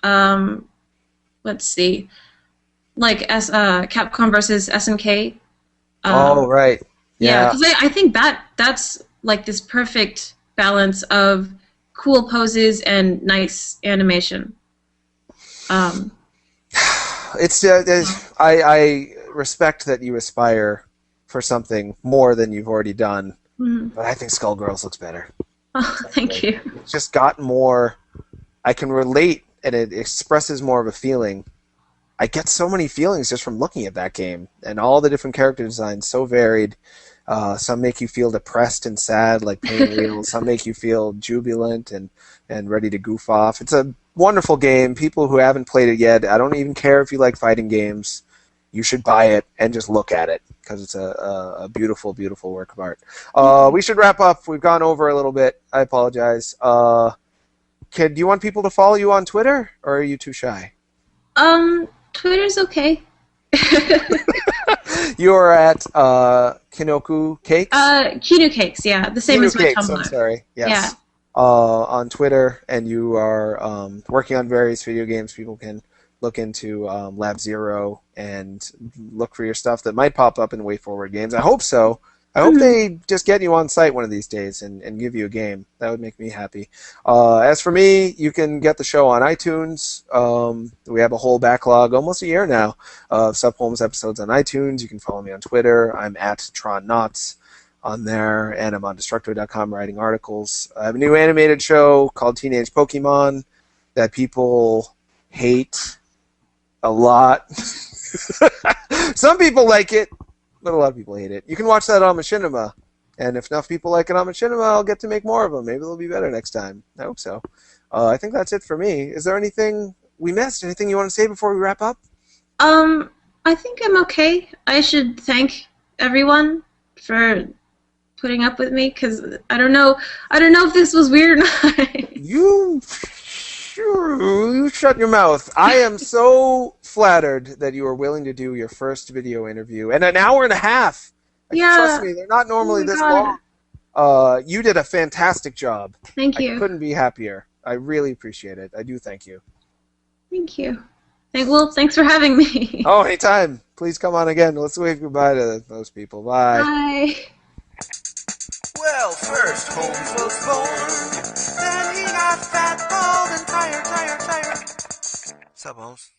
let's see, like Capcom versus SNK. Oh, right. Yeah, Yeah. because I think that's like this perfect balance of cool poses and nice animation. I respect that you aspire for something more than you've already done, but I think Skullgirls looks better. Oh, thank you. It's just got more. I can relate, and it expresses more of a feeling. I get so many feelings just from looking at that game, and all the different character designs so varied. Some make you feel depressed and sad, like Pain Wheel. Some make you feel jubilant and ready to goof off. It's a wonderful game. People who haven't played it yet, I don't even care if you like fighting games. You should buy it and just look at it because it's a beautiful, beautiful work of art. We should wrap up. We've gone over a little bit. I apologize. Do you want people to follow you on Twitter, or are you too shy? Twitter's okay. You're at Kinoku Cakes? Kinu Cakes, yeah. The same Kinu as my Cakes, Tumblr. I'm sorry. Yes. Yeah. On Twitter, and you are working on various video games. People can look into Lab Zero and look for your stuff that might pop up in WayForward games. I hope so. I hope they just get you on site one of these days and give you a game. That would make me happy. As for me, you can get the show on iTunes. We have a whole backlog, almost a year now, of Sub Holmes episodes on iTunes. You can follow me on Twitter. I'm at TronKnots on there, and I'm on Destructoid.com writing articles. I have a new animated show called Teenage Pokemon that people hate a lot. Some people like it, but a lot of people hate it. You can watch that on Machinima, and if enough people like it on Machinima, I'll get to make more of them. Maybe they'll be better next time. I hope so. I think that's it for me. Is there anything we missed? Anything you want to say before we wrap up? I think I'm okay. I should thank everyone for putting up with me, because I don't know if this was weird or not. You shut your mouth. I am so flattered that you are willing to do your first video interview in an hour and a half. Yeah. Trust me, they're not normally this God. long. You did a fantastic job. Thank you. I couldn't be happier. I really appreciate it. I do thank you. Thank you. Thanks for having me. Oh, anytime. Please come on again. Let's wave goodbye to those people. Bye. Bye. Well, first Holmes was born, then he got fat, bald, and tired. Sup, Holmes?